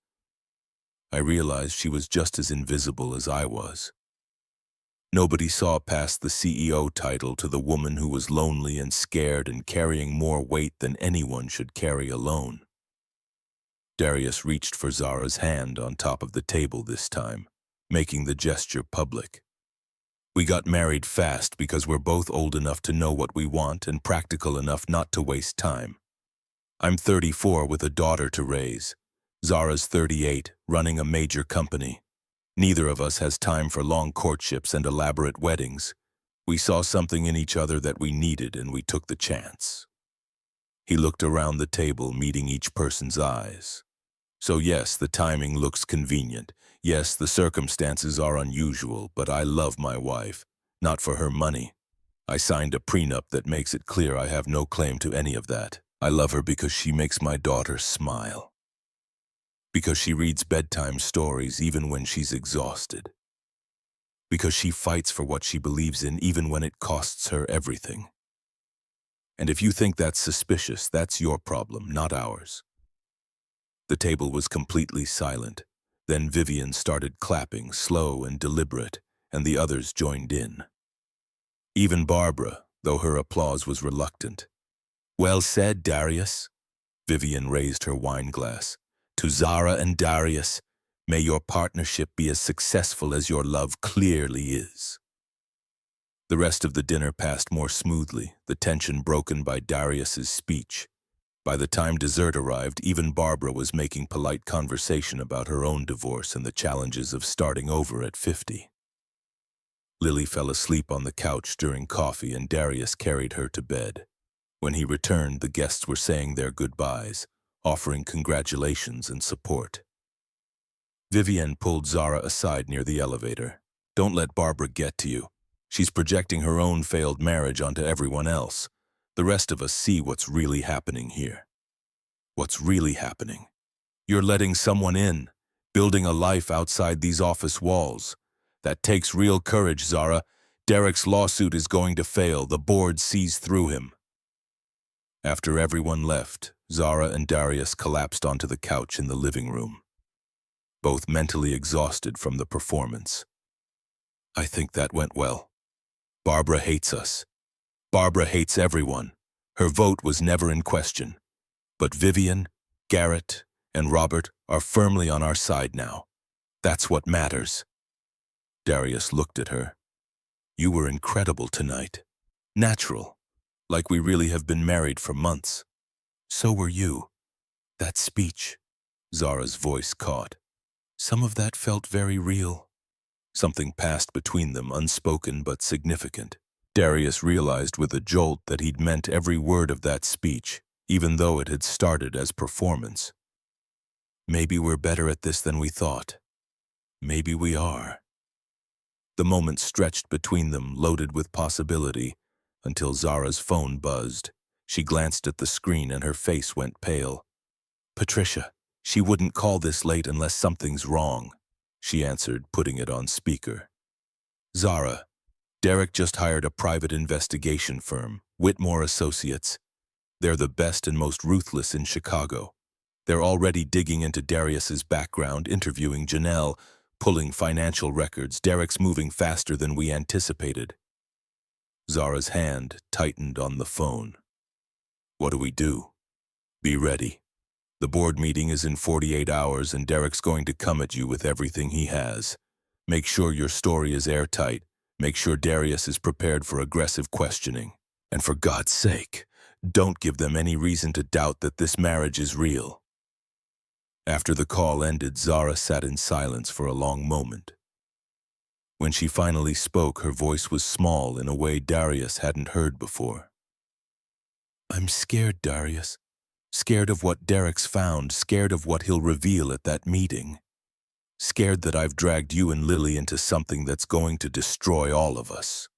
I realized she was just as invisible as I was. Nobody saw past the CEO title to the woman who was lonely and scared and carrying more weight than anyone should carry alone. Darius reached for Zara's hand on top of the table this time, making the gesture public. We got married fast because we're both old enough to know what we want and practical enough not to waste time. I'm 34 with a daughter to raise. Zara's 38, running a major company. Neither of us has time for long courtships and elaborate weddings. We saw something in each other that we needed, and we took the chance. He looked around the table, meeting each person's eyes. So yes, the timing looks convenient. Yes, the circumstances are unusual, but I love my wife, not for her money. I signed a prenup that makes it clear I have no claim to any of that. I love her because she makes my daughter smile. Because she reads bedtime stories even when she's exhausted. Because she fights for what she believes in even when it costs her everything. And if you think that's suspicious, that's your problem, not ours. The table was completely silent. Then Vivian started clapping, slow and deliberate, and the others joined in. Even Barbara, though her applause was reluctant. Well said, Darius. Vivian raised her wine glass. To Zara and Darius, may your partnership be as successful as your love clearly is. The rest of the dinner passed more smoothly, the tension broken by Darius's speech. By the time dessert arrived, even Barbara was making polite conversation about her own divorce and the challenges of starting over at 50. Lily fell asleep on the couch during coffee, and Darius carried her to bed. When he returned, the guests were saying their goodbyes, offering congratulations and support. Vivian pulled Zara aside near the elevator. Don't let Barbara get to you. She's projecting her own failed marriage onto everyone else. The rest of us see what's really happening here. What's really happening? You're letting someone in, building a life outside these office walls. That takes real courage, Zara. Derek's lawsuit is going to fail. The board sees through him. After everyone left, Zara and Darius collapsed onto the couch in the living room, both mentally exhausted from the performance. I think that went well. Barbara hates us. Barbara hates everyone. Her vote was never in question. But Vivian, Garrett, and Robert are firmly on our side now. That's what matters. Darius looked at her. You were incredible tonight. Natural. Like we really have been married for months. So were you. That speech, Zara's voice caught. Some of that felt very real. Something passed between them, unspoken but significant. Darius realized with a jolt that he'd meant every word of that speech, even though it had started as performance. Maybe we're better at this than we thought. Maybe we are. The moment stretched between them, loaded with possibility, until Zara's phone buzzed. She glanced at the screen and her face went pale. "Patricia, she wouldn't call this late unless something's wrong," she answered, putting it on speaker. "Zara, Derek just hired a private investigation firm, Whitmore Associates. They're the best and most ruthless in Chicago. They're already digging into Darius's background, interviewing Janelle, pulling financial records. Derek's moving faster than we anticipated." Zara's hand tightened on the phone. "What do we do?" "Be ready. The board meeting is in 48 hours and Derek's going to come at you with everything he has. Make sure your story is airtight. Make sure Darius is prepared for aggressive questioning. And for God's sake, don't give them any reason to doubt that this marriage is real." After the call ended, Zara sat in silence for a long moment. When she finally spoke, her voice was small in a way Darius hadn't heard before. "I'm scared, Darius. Scared of what Derek's found, scared of what he'll reveal at that meeting. Scared that I've dragged you and Lily into something that's going to destroy all of us."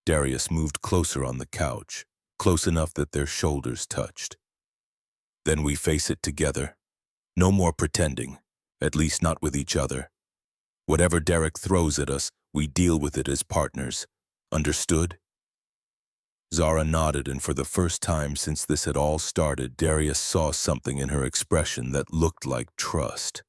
Darius moved closer on the couch, close enough that their shoulders touched. "Then we face it together. No more pretending, at least not with each other. Whatever Derek throws at us, we deal with it as partners. Understood?" Zara nodded, and for the first time since this had all started, Darius saw something in her expression that looked like trust.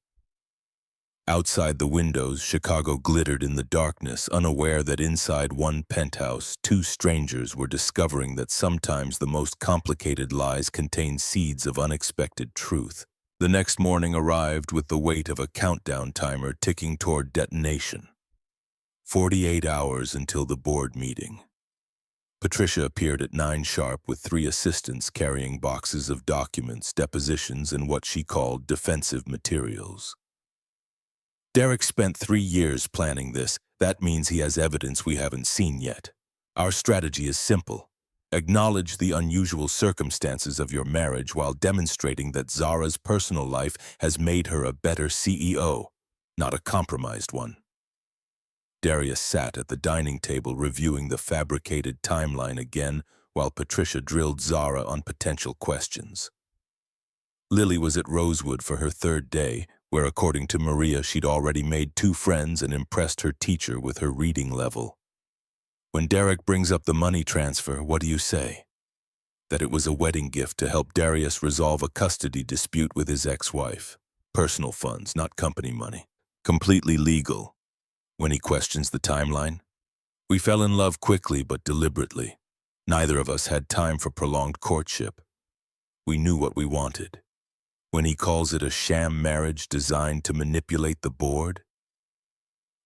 Outside the windows, Chicago glittered in the darkness, unaware that inside one penthouse, two strangers were discovering that sometimes the most complicated lies contain seeds of unexpected truth. The next morning arrived with the weight of a countdown timer ticking toward detonation. 48 hours until the board meeting. Patricia appeared at 9 sharp with 3 assistants carrying boxes of documents, depositions, and what she called defensive materials. "Derek spent 3 years planning this. That means he has evidence we haven't seen yet. Our strategy is simple. Acknowledge the unusual circumstances of your marriage while demonstrating that Zara's personal life has made her a better CEO, not a compromised one." Darius sat at the dining table reviewing the fabricated timeline again while Patricia drilled Zara on potential questions. Lily was at Rosewood for her 3rd day, where according to Maria she'd already made 2 friends and impressed her teacher with her reading level. "When Derek brings up the money transfer, what do you say?" "That it was a wedding gift to help Darius resolve a custody dispute with his ex-wife. Personal funds, not company money. Completely legal." When he questions the timeline, "We fell in love quickly but deliberately. Neither of us had time for prolonged courtship. We knew what we wanted." When he calls it a sham marriage designed to manipulate the board?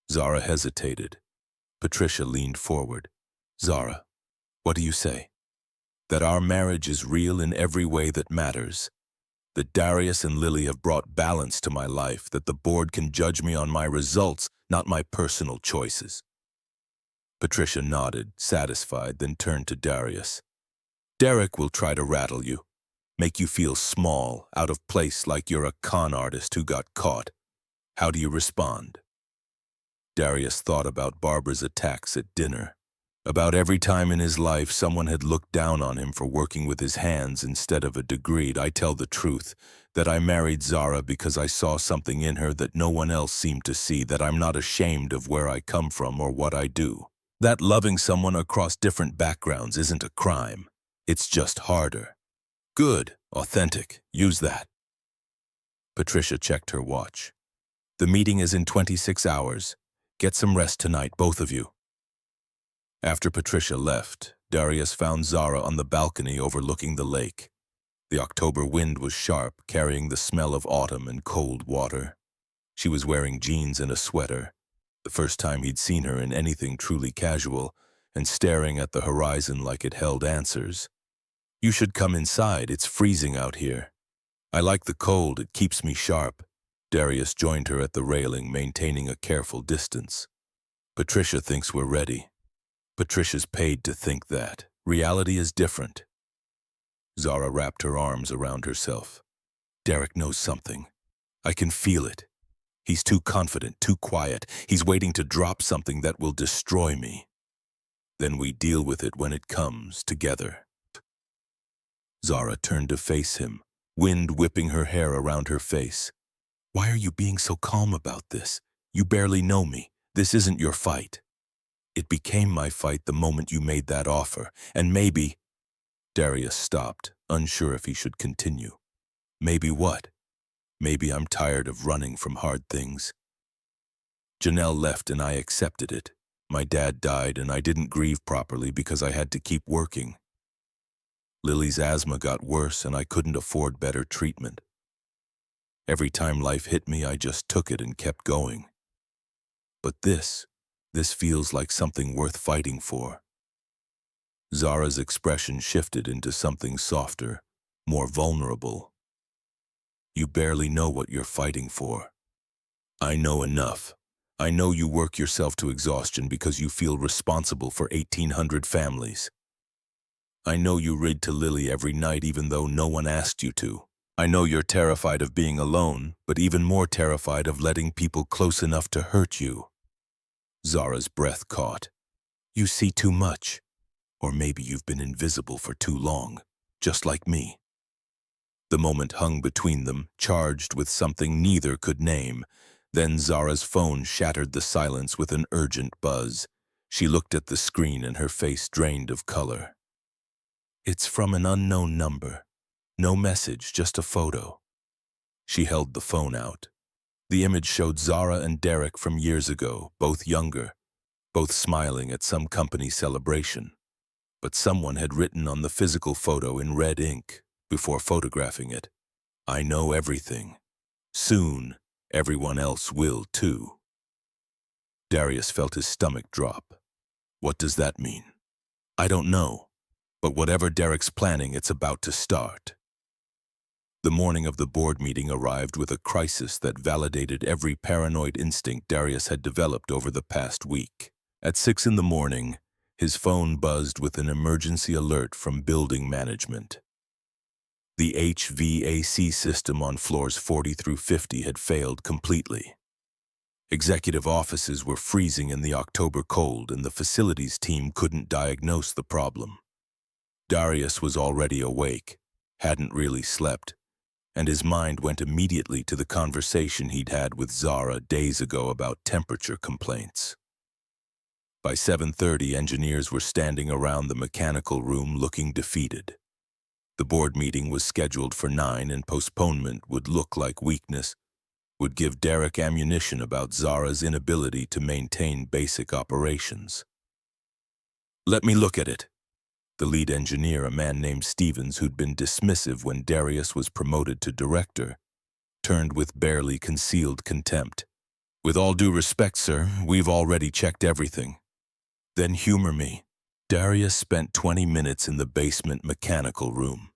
Zara hesitated. Patricia leaned forward. "Zara, what do you say?" "That our marriage is real in every way that matters. That Darius and Lily have brought balance to my life, that the board can judge me on my results, not my personal choices." Patricia nodded, satisfied, then turned to Darius. "Derek will try to rattle you, make you feel small, out of place, like you're a con artist who got caught. How do you respond?" Darius thought about Barbara's attacks at dinner, about every time in his life someone had looked down on him for working with his hands instead of a degree. "I tell the truth, that I married Zara because I saw something in her that no one else seemed to see, that I'm not ashamed of where I come from or what I do. That loving someone across different backgrounds isn't a crime. It's just harder." "Good, authentic, use that." Patricia checked her watch. "The meeting is in 26 hours. Get some rest tonight, both of you." After Patricia left, Darius found Zara on the balcony overlooking the lake. The October wind was sharp, carrying the smell of autumn and cold water. She was wearing jeans and a sweater, the first time he'd seen her in anything truly casual, and staring at the horizon like it held answers. "You should come inside, it's freezing out here." "I like the cold, it keeps me sharp." Darius joined her at the railing, maintaining a careful distance. "Patricia thinks we're ready." "Patricia's paid to think that. Reality is different." Zara wrapped her arms around herself. "Derek knows something. I can feel it. He's too confident, too quiet. He's waiting to drop something that will destroy me. Then we deal with it when it comes, together. Zara turned to face him, wind whipping her hair around her face. Why are you being so calm about this? You barely know me. This isn't your fight. It became my fight the moment you made that offer, and maybe... Darius stopped, unsure if he should continue. Maybe what? Maybe I'm tired of running from hard things. Janelle left and I accepted it. My dad died and I didn't grieve properly because I had to keep working. Lily's asthma got worse and I couldn't afford better treatment. Every time life hit me, I just took it and kept going. But this feels like something worth fighting for. Zara's expression shifted into something softer, more vulnerable. You barely know what you're fighting for. I know enough. I know you work yourself to exhaustion because you feel responsible for 1,800 families. I know you read to Lily every night even though no one asked you to. I know you're terrified of being alone, but even more terrified of letting people close enough to hurt you. Zara's breath caught. You see too much. Or maybe you've been invisible for too long, just like me. The moment hung between them, charged with something neither could name. Then Zara's phone shattered the silence with an urgent buzz. She looked at the screen and her face drained of color. It's from an unknown number. No message, just a photo. She held the phone out. The image showed Zara and Derek from years ago, both younger, both smiling at some company celebration. But someone had written on the physical photo in red ink before photographing it, I know everything. Soon, everyone else will too. Darius felt his stomach drop. What does that mean? I don't know, but whatever Derek's planning, it's about to start. The morning of the board meeting arrived with a crisis that validated every paranoid instinct Darius had developed over the past week. At 6 a.m, his phone buzzed with an emergency alert from building management. The HVAC system on floors 40 through 50 had failed completely. Executive offices were freezing in the October cold and the facilities team couldn't diagnose the problem. Darius was already awake, hadn't really slept, and his mind went immediately to the conversation he'd had with Zara days ago about temperature complaints. By 7:30, engineers were standing around the mechanical room looking defeated. The board meeting was scheduled for 9 and postponement would look like weakness, would give Derek ammunition about Zara's inability to maintain basic operations. Let me look at it. The lead engineer, a man named Stevens who'd been dismissive when Darius was promoted to director, turned with barely concealed contempt. With all due respect, sir, we've already checked everything. Then humor me. Darius spent 20 minutes in the basement mechanical room,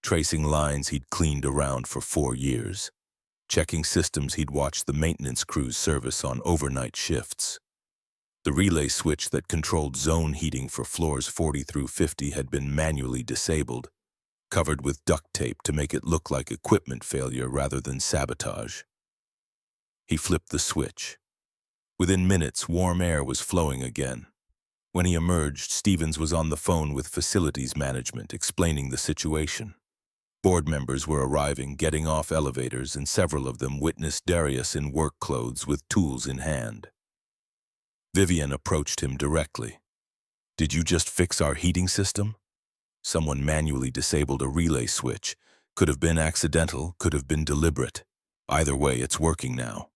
tracing lines he'd cleaned around for 4 years, checking systems he'd watched the maintenance crews service on overnight shifts. The relay switch that controlled zone heating for floors 40 through 50 had been manually disabled, covered with duct tape to make it look like equipment failure rather than sabotage. He flipped the switch. Within minutes, warm air was flowing again. When he emerged, Stevens was on the phone with facilities management, explaining the situation. Board members were arriving, getting off elevators, and several of them witnessed Darius in work clothes with tools in hand. Vivian approached him directly. Did you just fix our heating system? Someone manually disabled a relay switch. Could have been accidental, could have been deliberate. Either way, it's working now.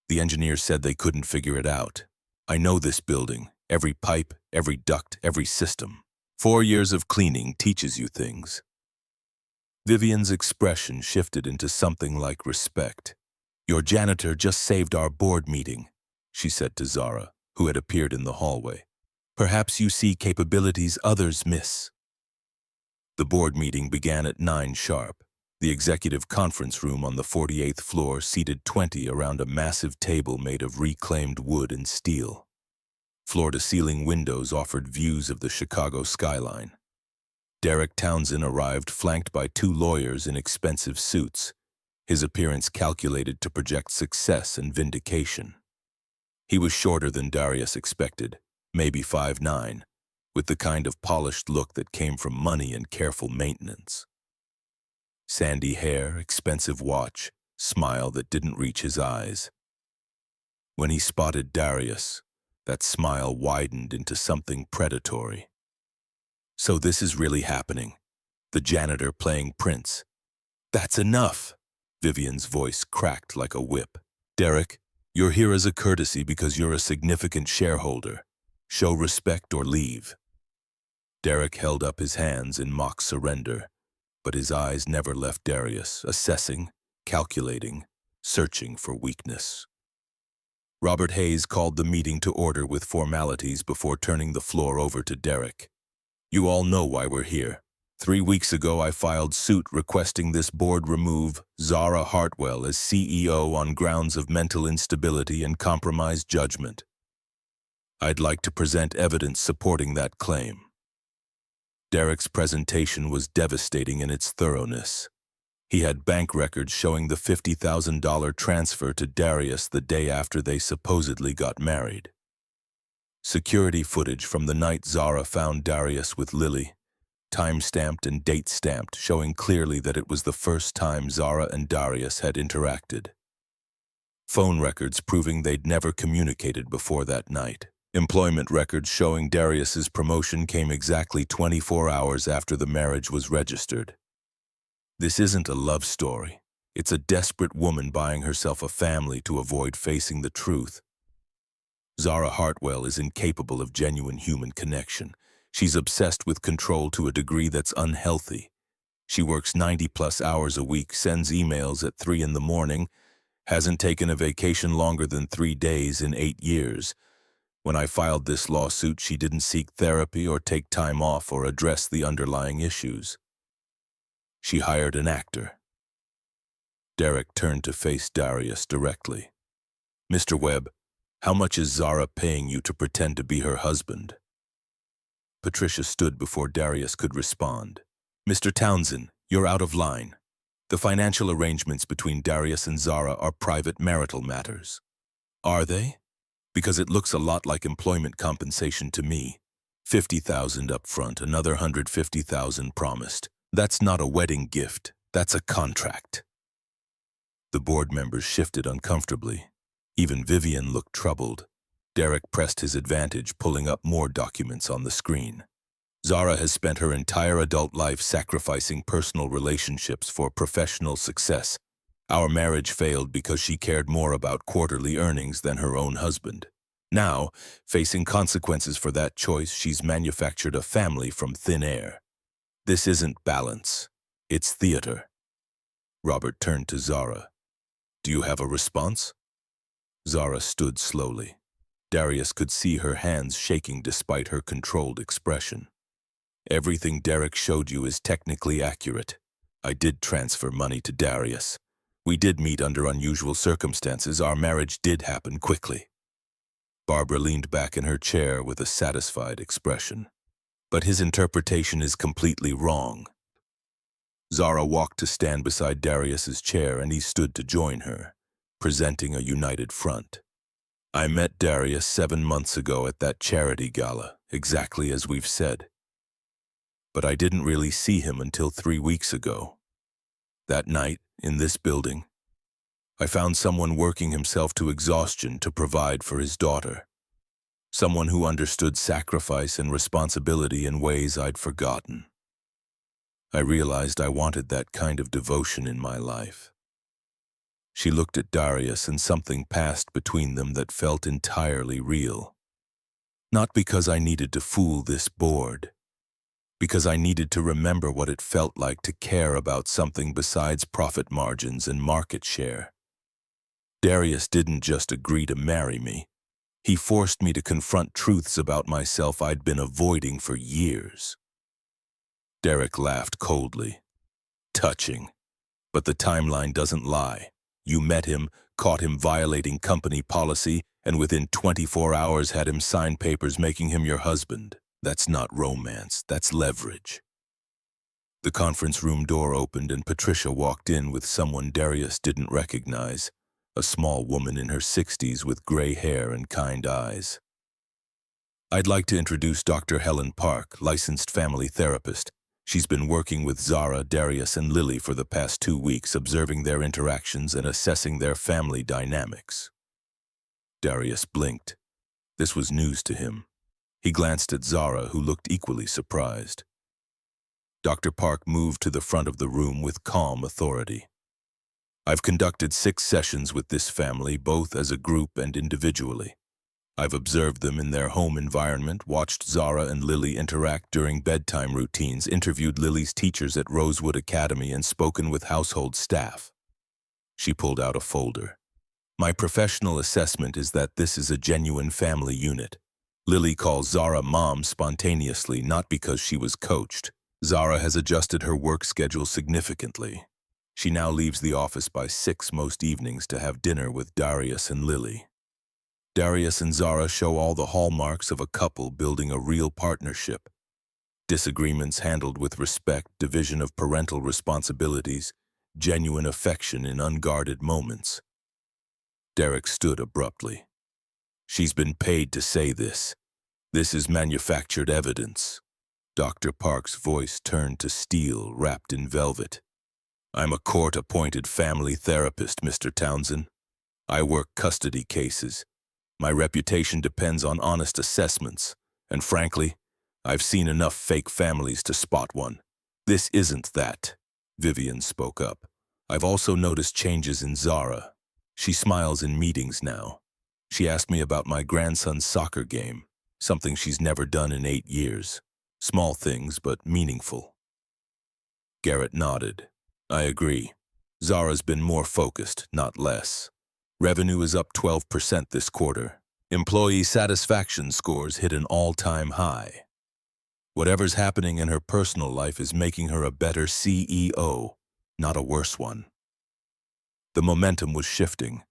The engineers said they couldn't figure it out. I know this building. Every pipe, every duct, every system. 4 years of cleaning teaches you things. Vivian's expression shifted into something like respect. Your janitor just saved our board meeting, she said to Zara, who had appeared in the hallway. Perhaps you see capabilities others miss. The board meeting began at 9 sharp. The executive conference room on the 48th floor seated 20 around a massive table made of reclaimed wood and steel. Floor-to-ceiling windows offered views of the Chicago skyline. Derek Townsend arrived flanked by 2 lawyers in expensive suits, his appearance calculated to project success and vindication. He was shorter than Darius expected, maybe 5'9", with the kind of polished look that came from money and careful maintenance. Sandy hair, expensive watch, smile that didn't reach his eyes. When he spotted Darius, that smile widened into something predatory. So this is really happening. The janitor playing Prince. That's enough. Vivian's voice cracked like a whip. Derek, you're here as a courtesy because you're a significant shareholder. Show respect or leave. Derek held up his hands in mock surrender, but his eyes never left Darius, assessing, calculating, searching for weakness. Robert Hayes called the meeting to order with formalities before turning the floor over to Derek. You all know why we're here. 3 weeks ago, I filed suit requesting this board remove Zara Hartwell as CEO on grounds of mental instability and compromised judgment. I'd like to present evidence supporting that claim. Derek's presentation was devastating in its thoroughness. He had bank records showing the $50,000 transfer to Darius the day after they supposedly got married. Security footage from the night Zara found Darius with Lily, time-stamped and date-stamped, showing clearly that it was the first time Zara and Darius had interacted. Phone records proving they'd never communicated before that night. Employment records showing Darius's promotion came exactly 24 hours after the marriage was registered. This isn't a love story. It's a desperate woman buying herself a family to avoid facing the truth. Zara Hartwell is incapable of genuine human connection. She's obsessed with control to a degree that's unhealthy. She works 90-plus hours a week, sends emails at 3 in the morning, hasn't taken a vacation longer than 3 days in 8 years. When I filed this lawsuit, she didn't seek therapy or take time off or address the underlying issues. She hired an actor. Derek turned to face Darius directly. Mr. Webb, how much is Zara paying you to pretend to be her husband? Patricia stood before Darius could respond. Mr. Townsend, you're out of line. The financial arrangements between Darius and Zara are private marital matters. Are they? Because it looks a lot like employment compensation to me. $50,000 up front, another $150,000 promised. That's not a wedding gift, that's a contract. The board members shifted uncomfortably. Even Vivian looked troubled. Derek pressed his advantage, pulling up more documents on the screen. Zara has spent her entire adult life sacrificing personal relationships for professional success. Our marriage failed because she cared more about quarterly earnings than her own husband. Now, facing consequences for that choice, she's manufactured a family from thin air. This isn't balance. It's theater. Robert turned to Zara. Do you have a response? Zara stood slowly. Darius could see her hands shaking despite her controlled expression. Everything Derek showed you is technically accurate. I did transfer money to Darius. We did meet under unusual circumstances. Our marriage did happen quickly. Barbara leaned back in her chair with a satisfied expression. But his interpretation is completely wrong. Zara walked to stand beside Darius's chair and he stood to join her, presenting a united front. I met Darius 7 months ago at that charity gala, exactly as we've said. But I didn't really see him until 3 weeks ago. That night, in this building, I found someone working himself to exhaustion to provide for his daughter. Someone who understood sacrifice and responsibility in ways I'd forgotten. I realized I wanted that kind of devotion in my life. She looked at Darius and something passed between them that felt entirely real. Not because I needed to fool this board, because I needed to remember what it felt like to care about something besides profit margins and market share. Darius didn't just agree to marry me. He forced me to confront truths about myself I'd been avoiding for years. Derek laughed coldly. Touching. But the timeline doesn't lie. You met him, caught him violating company policy, and within 24 hours had him sign papers making him your husband. That's not romance, that's leverage. The conference room door opened and Patricia walked in with someone Darius didn't recognize, a small woman in her 60s with gray hair and kind eyes. "I'd like to introduce Dr. Helen Park, licensed family therapist. She's been working with Zara, Darius, and Lily for the past 2 weeks, observing their interactions and assessing their family dynamics." Darius blinked. This was news to him. He glanced at Zara, who looked equally surprised. Dr. Park moved to the front of the room with calm authority. "I've conducted 6 sessions with this family, both as a group and individually. I've observed them in their home environment, watched Zara and Lily interact during bedtime routines, interviewed Lily's teachers at Rosewood Academy, and spoken with household staff." She pulled out a folder. "My professional assessment is that this is a genuine family unit. Lily calls Zara mom spontaneously, not because she was coached. Zara has adjusted her work schedule significantly. She now leaves the office by 6 most evenings to have dinner with Darius and Lily. Darius and Zara show all the hallmarks of a couple building a real partnership. Disagreements handled with respect, division of parental responsibilities, genuine affection in unguarded moments." Derek stood abruptly. "She's been paid to say this. This is manufactured evidence." Dr. Park's voice turned to steel wrapped in velvet. "I'm a court-appointed family therapist, Mr. Townsend. I work custody cases. My reputation depends on honest assessments, and frankly, I've seen enough fake families to spot one. This isn't that." Vivian spoke up. "I've also noticed changes in Zara. She smiles in meetings now. She asked me about my grandson's soccer game, something she's never done in 8 years. Small things, but meaningful." Garrett nodded. "I agree. Zara's been more focused, not less. Revenue is up 12% this quarter. Employee satisfaction scores hit an all-time high. Whatever's happening in her personal life is making her a better CEO, not a worse one." The momentum was shifting.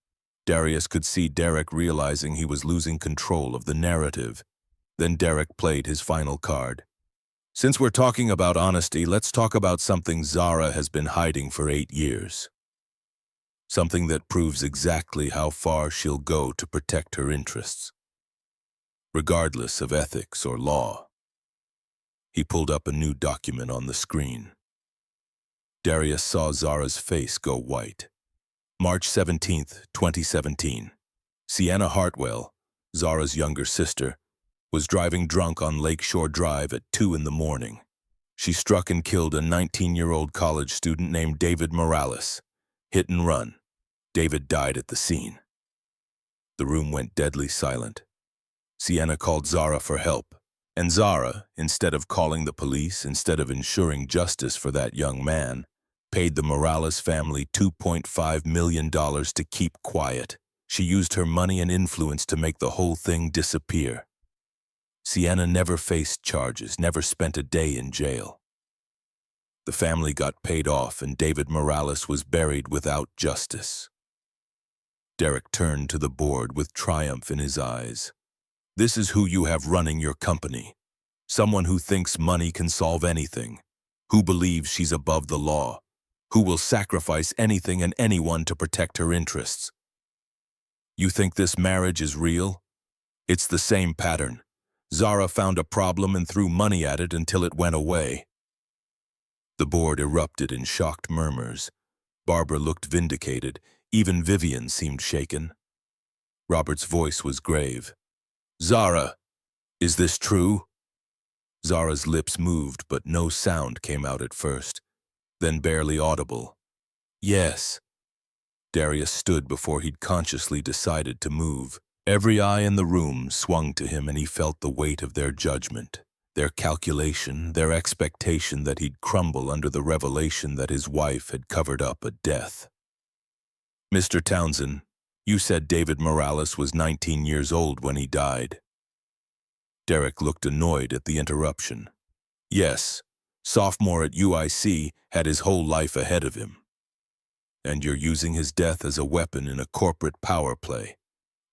Darius could see Derek realizing he was losing control of the narrative. Then Derek played his final card. "Since we're talking about honesty, let's talk about something Zara has been hiding for 8 years. Something that proves exactly how far she'll go to protect her interests, regardless of ethics or law." He pulled up a new document on the screen. Darius saw Zara's face go white. March 17th, 2017. Sienna Hartwell, Zara's younger sister, was driving drunk on Lakeshore Drive at 2 in the morning. She struck and killed a 19-year-old college student named David Morales. Hit and run. David died at the scene. The room went deadly silent. Sienna called Zara for help, and Zara, instead of calling the police, instead of ensuring justice for that young man, paid the Morales family $2.5 million to keep quiet. She used her money and influence to make the whole thing disappear. Sienna never faced charges, never spent a day in jail. The family got paid off and David Morales was buried without justice. Derek turned to the board with triumph in his eyes. "This is who you have running your company. Someone who thinks money can solve anything, who believes she's above the law, who will sacrifice anything and anyone to protect her interests. You think this marriage is real? It's the same pattern. Zara found a problem and threw money at it until it went away." The board erupted in shocked murmurs. Barbara looked vindicated. Even Vivian seemed shaken. Robert's voice was grave. "Zara, is this true?" Zara's lips moved, but no sound came out at first, then barely audible. "Yes." Darius stood before he'd consciously decided to move. Every eye in the room swung to him and he felt the weight of their judgment, their calculation, their expectation that he'd crumble under the revelation that his wife had covered up a death. "Mr. Townsend, you said David Morales was 19 years old when he died." Derek looked annoyed at the interruption. "Yes, sophomore at UIC, had his whole life ahead of him. And you're using his death as a weapon in a corporate power play.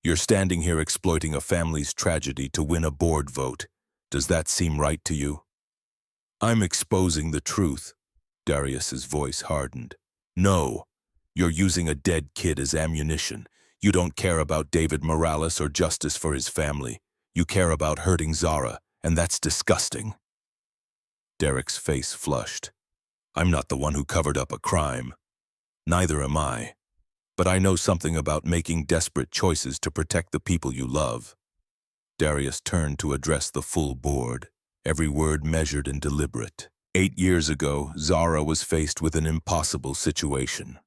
You're standing here exploiting a family's tragedy to win a board vote. Does that seem right to you?" "I'm exposing the truth. Darius's voice hardened. No, you're using a dead kid as ammunition. You don't care about David Morales or justice for his family. You care about hurting Zara, and that's disgusting. Derek's face flushed. I'm not the one who covered up a crime. Neither am I. But I know something about making desperate choices to protect the people you love. Darius turned to address the full board, every word measured and deliberate. 8 years ago, Zara was faced with an impossible situation.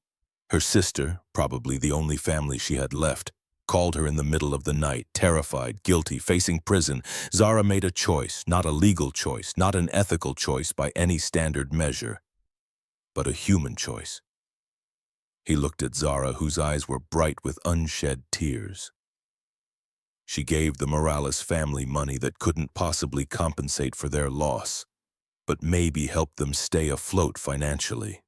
Her sister, probably the only family she had left, called her in the middle of the night, terrified, guilty, facing prison. Zara made a choice, not a legal choice, not an ethical choice by any standard measure, but a human choice. He looked at Zara, whose eyes were bright with unshed tears. She gave the Morales family money that couldn't possibly compensate for their loss, but maybe help them stay afloat financially.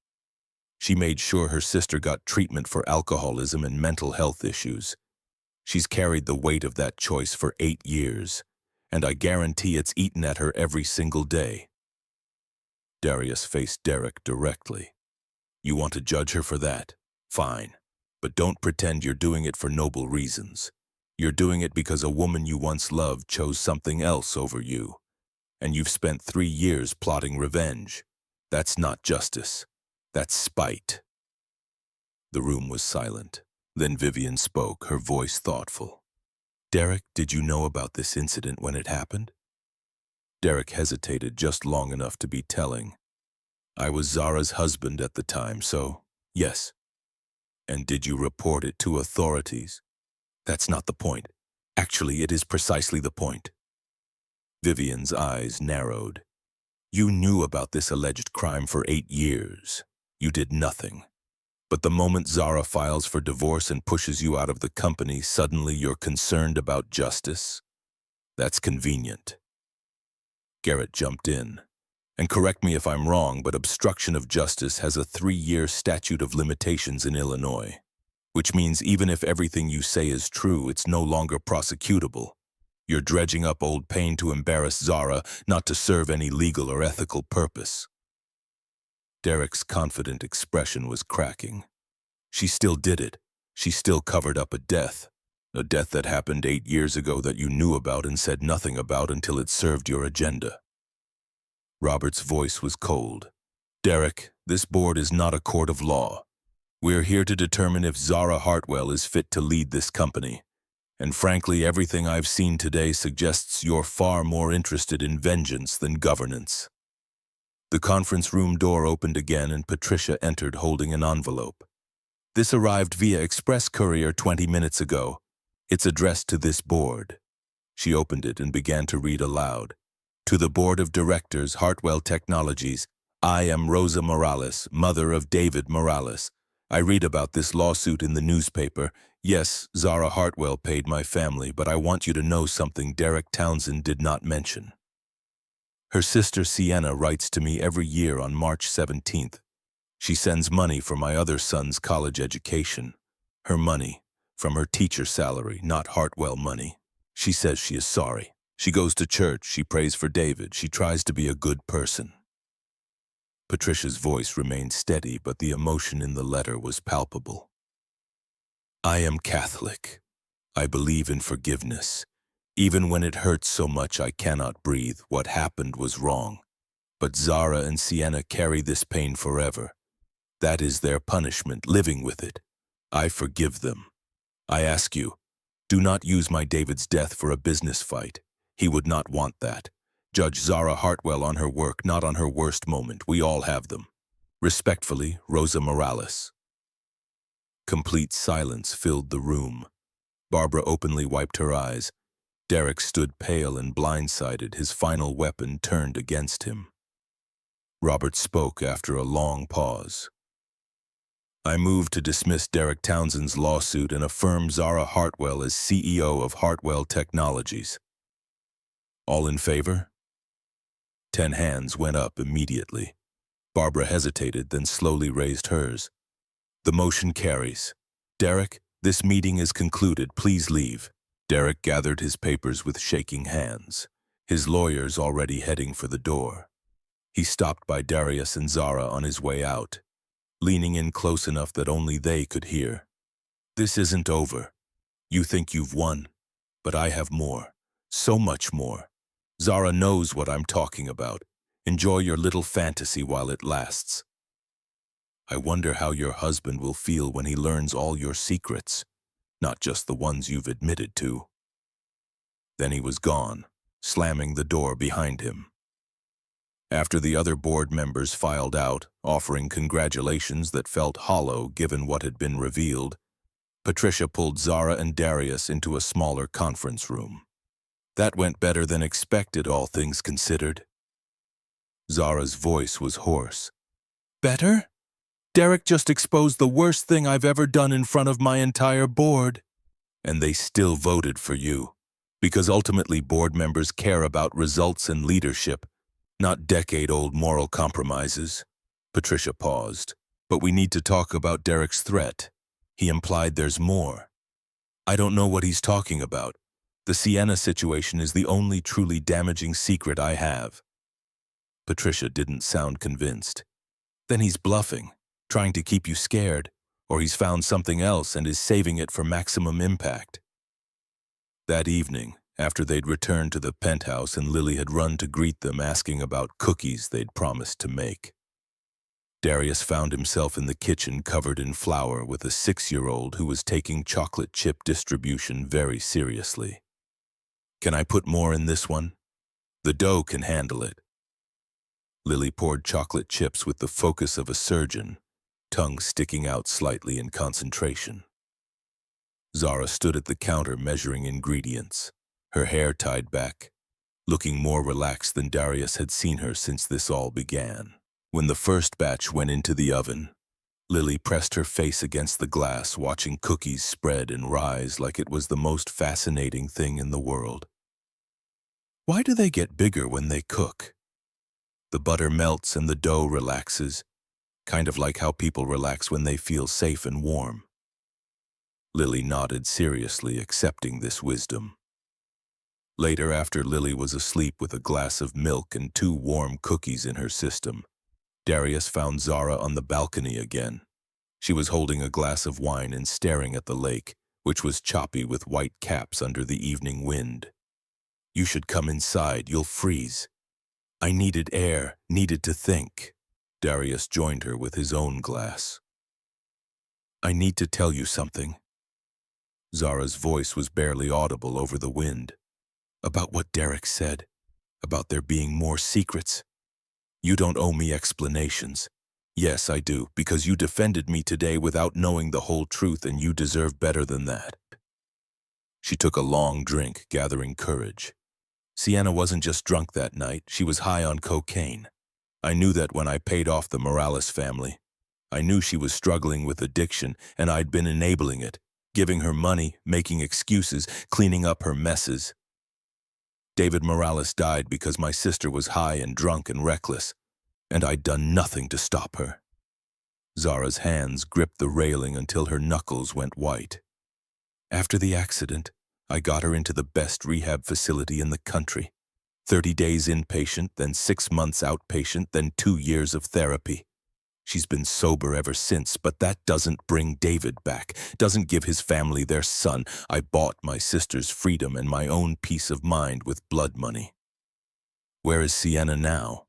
She made sure her sister got treatment for alcoholism and mental health issues. She's carried the weight of that choice for 8 years, and I guarantee it's eaten at her every single day. Darius faced Derek directly. You want to judge her for that? Fine. But don't pretend you're doing it for noble reasons. You're doing it because a woman you once loved chose something else over you. And you've spent 3 years plotting revenge. That's not justice. That's spite. The room was silent. Then Vivian spoke, her voice thoughtful. Derek, did you know about this incident when it happened? Derek hesitated just long enough to be telling. I was Zara's husband at the time, so yes. And did you report it to authorities? That's not the point. Actually, it is precisely the point. Vivian's eyes narrowed. You knew about this alleged crime for 8 years. You did nothing. But the moment Zara files for divorce and pushes you out of the company, suddenly you're concerned about justice? That's convenient. Garrett jumped in. And correct me if I'm wrong, but obstruction of justice has a 3-year statute of limitations in Illinois, which means even if everything you say is true, it's no longer prosecutable. You're dredging up old pain to embarrass Zara, not to serve any legal or ethical purpose. Derek's confident expression was cracking. She still did it. She still covered up a death that happened 8 years ago that you knew about and said nothing about until it served your agenda. Robert's voice was cold. Derek, this board is not a court of law. We're here to determine if Zara Hartwell is fit to lead this company. And frankly, everything I've seen today suggests you're far more interested in vengeance than governance. The conference room door opened again and Patricia entered holding an envelope. This arrived via express courier 20 minutes ago. It's addressed to this board. She opened it and began to read aloud. To the Board of Directors, Hartwell Technologies, I am Rosa Morales, mother of David Morales. I read about this lawsuit in the newspaper. Yes, Zara Hartwell paid my family, but I want you to know something Derek Townsend did not mention. Her sister Sienna writes to me every year on March 17th. She sends money for my other son's college education. Her money, from her teacher salary, not Hartwell money. She says she is sorry. She goes to church, she prays for David, she tries to be a good person. Patricia's voice remained steady, but the emotion in the letter was palpable. I am Catholic. I believe in forgiveness. Even when it hurts so much I cannot breathe, what happened was wrong. But Zara and Sienna carry this pain forever. That is their punishment, living with it. I forgive them. I ask you, do not use my David's death for a business fight. He would not want that. Judge Zara Hartwell on her work, not on her worst moment. We all have them. Respectfully, Rosa Morales. Complete silence filled the room. Barbara openly wiped her eyes. Derek stood pale and blindsided, his final weapon turned against him. Robert spoke after a long pause. I move to dismiss Derek Townsend's lawsuit and affirm Zara Hartwell as CEO of Hartwell Technologies. All in favor? 10 hands went up immediately. Barbara hesitated, then slowly raised hers. The motion carries. Derek, this meeting is concluded. Please leave. Derek gathered his papers with shaking hands, his lawyers already heading for the door. He stopped by Darius and Zara on his way out, leaning in close enough that only they could hear. This isn't over. You think you've won, but I have more. So much more. Zara knows what I'm talking about. Enjoy your little fantasy while it lasts. I wonder how your husband will feel when he learns all your secrets, not just the ones you've admitted to. Then he was gone, slamming the door behind him. After the other board members filed out, offering congratulations that felt hollow given what had been revealed, Patricia pulled Zara and Darius into a smaller conference room. That went better than expected, all things considered. Zara's voice was hoarse. Better? Derek just exposed the worst thing I've ever done in front of my entire board. And they still voted for you, because ultimately board members care about results and leadership, not decade-old moral compromises. Patricia paused. But we need to talk about Derek's threat. He implied there's more. I don't know what he's talking about. The Sienna situation is the only truly damaging secret I have. Patricia didn't sound convinced. Then he's bluffing, trying to keep you scared, or he's found something else and is saving it for maximum impact. That evening, after they'd returned to the penthouse and Lily had run to greet them asking about cookies they'd promised to make, Darius found himself in the kitchen covered in flour with a 6-year-old who was taking chocolate chip distribution very seriously. Can I put more in this one? The dough can handle it. Lily poured chocolate chips with the focus of a surgeon, tongue sticking out slightly in concentration. Zara stood at the counter measuring ingredients, her hair tied back, looking more relaxed than Darius had seen her since this all began. When the first batch went into the oven, Lily pressed her face against the glass, watching cookies spread and rise like it was the most fascinating thing in the world. Why do they get bigger when they cook? The butter melts and the dough relaxes, kind of like how people relax when they feel safe and warm. Lily nodded seriously, accepting this wisdom. Later, after Lily was asleep with a glass of milk and 2 warm cookies in her system, Darius found Zara on the balcony again. She was holding a glass of wine and staring at the lake, which was choppy with white caps under the evening wind. You should come inside, you'll freeze. I needed air, needed to think. Darius joined her with his own glass. I need to tell you something. Zara's voice was barely audible over the wind. About what Derek said, about there being more secrets. You don't owe me explanations. Yes, I do, because you defended me today without knowing the whole truth, and you deserve better than that. She took a long drink, gathering courage. Sienna wasn't just drunk that night, she was high on cocaine. I knew that when I paid off the Morales family. I knew she was struggling with addiction, and I'd been enabling it, giving her money, making excuses, cleaning up her messes. David Morales died because my sister was high and drunk and reckless, and I'd done nothing to stop her. Zara's hands gripped the railing until her knuckles went white. After the accident, I got her into the best rehab facility in the country. 30 days inpatient, then 6 months outpatient, then 2 years of therapy. She's been sober ever since, but that doesn't bring David back, doesn't give his family their son. I bought my sister's freedom and my own peace of mind with blood money. Where is Sienna now?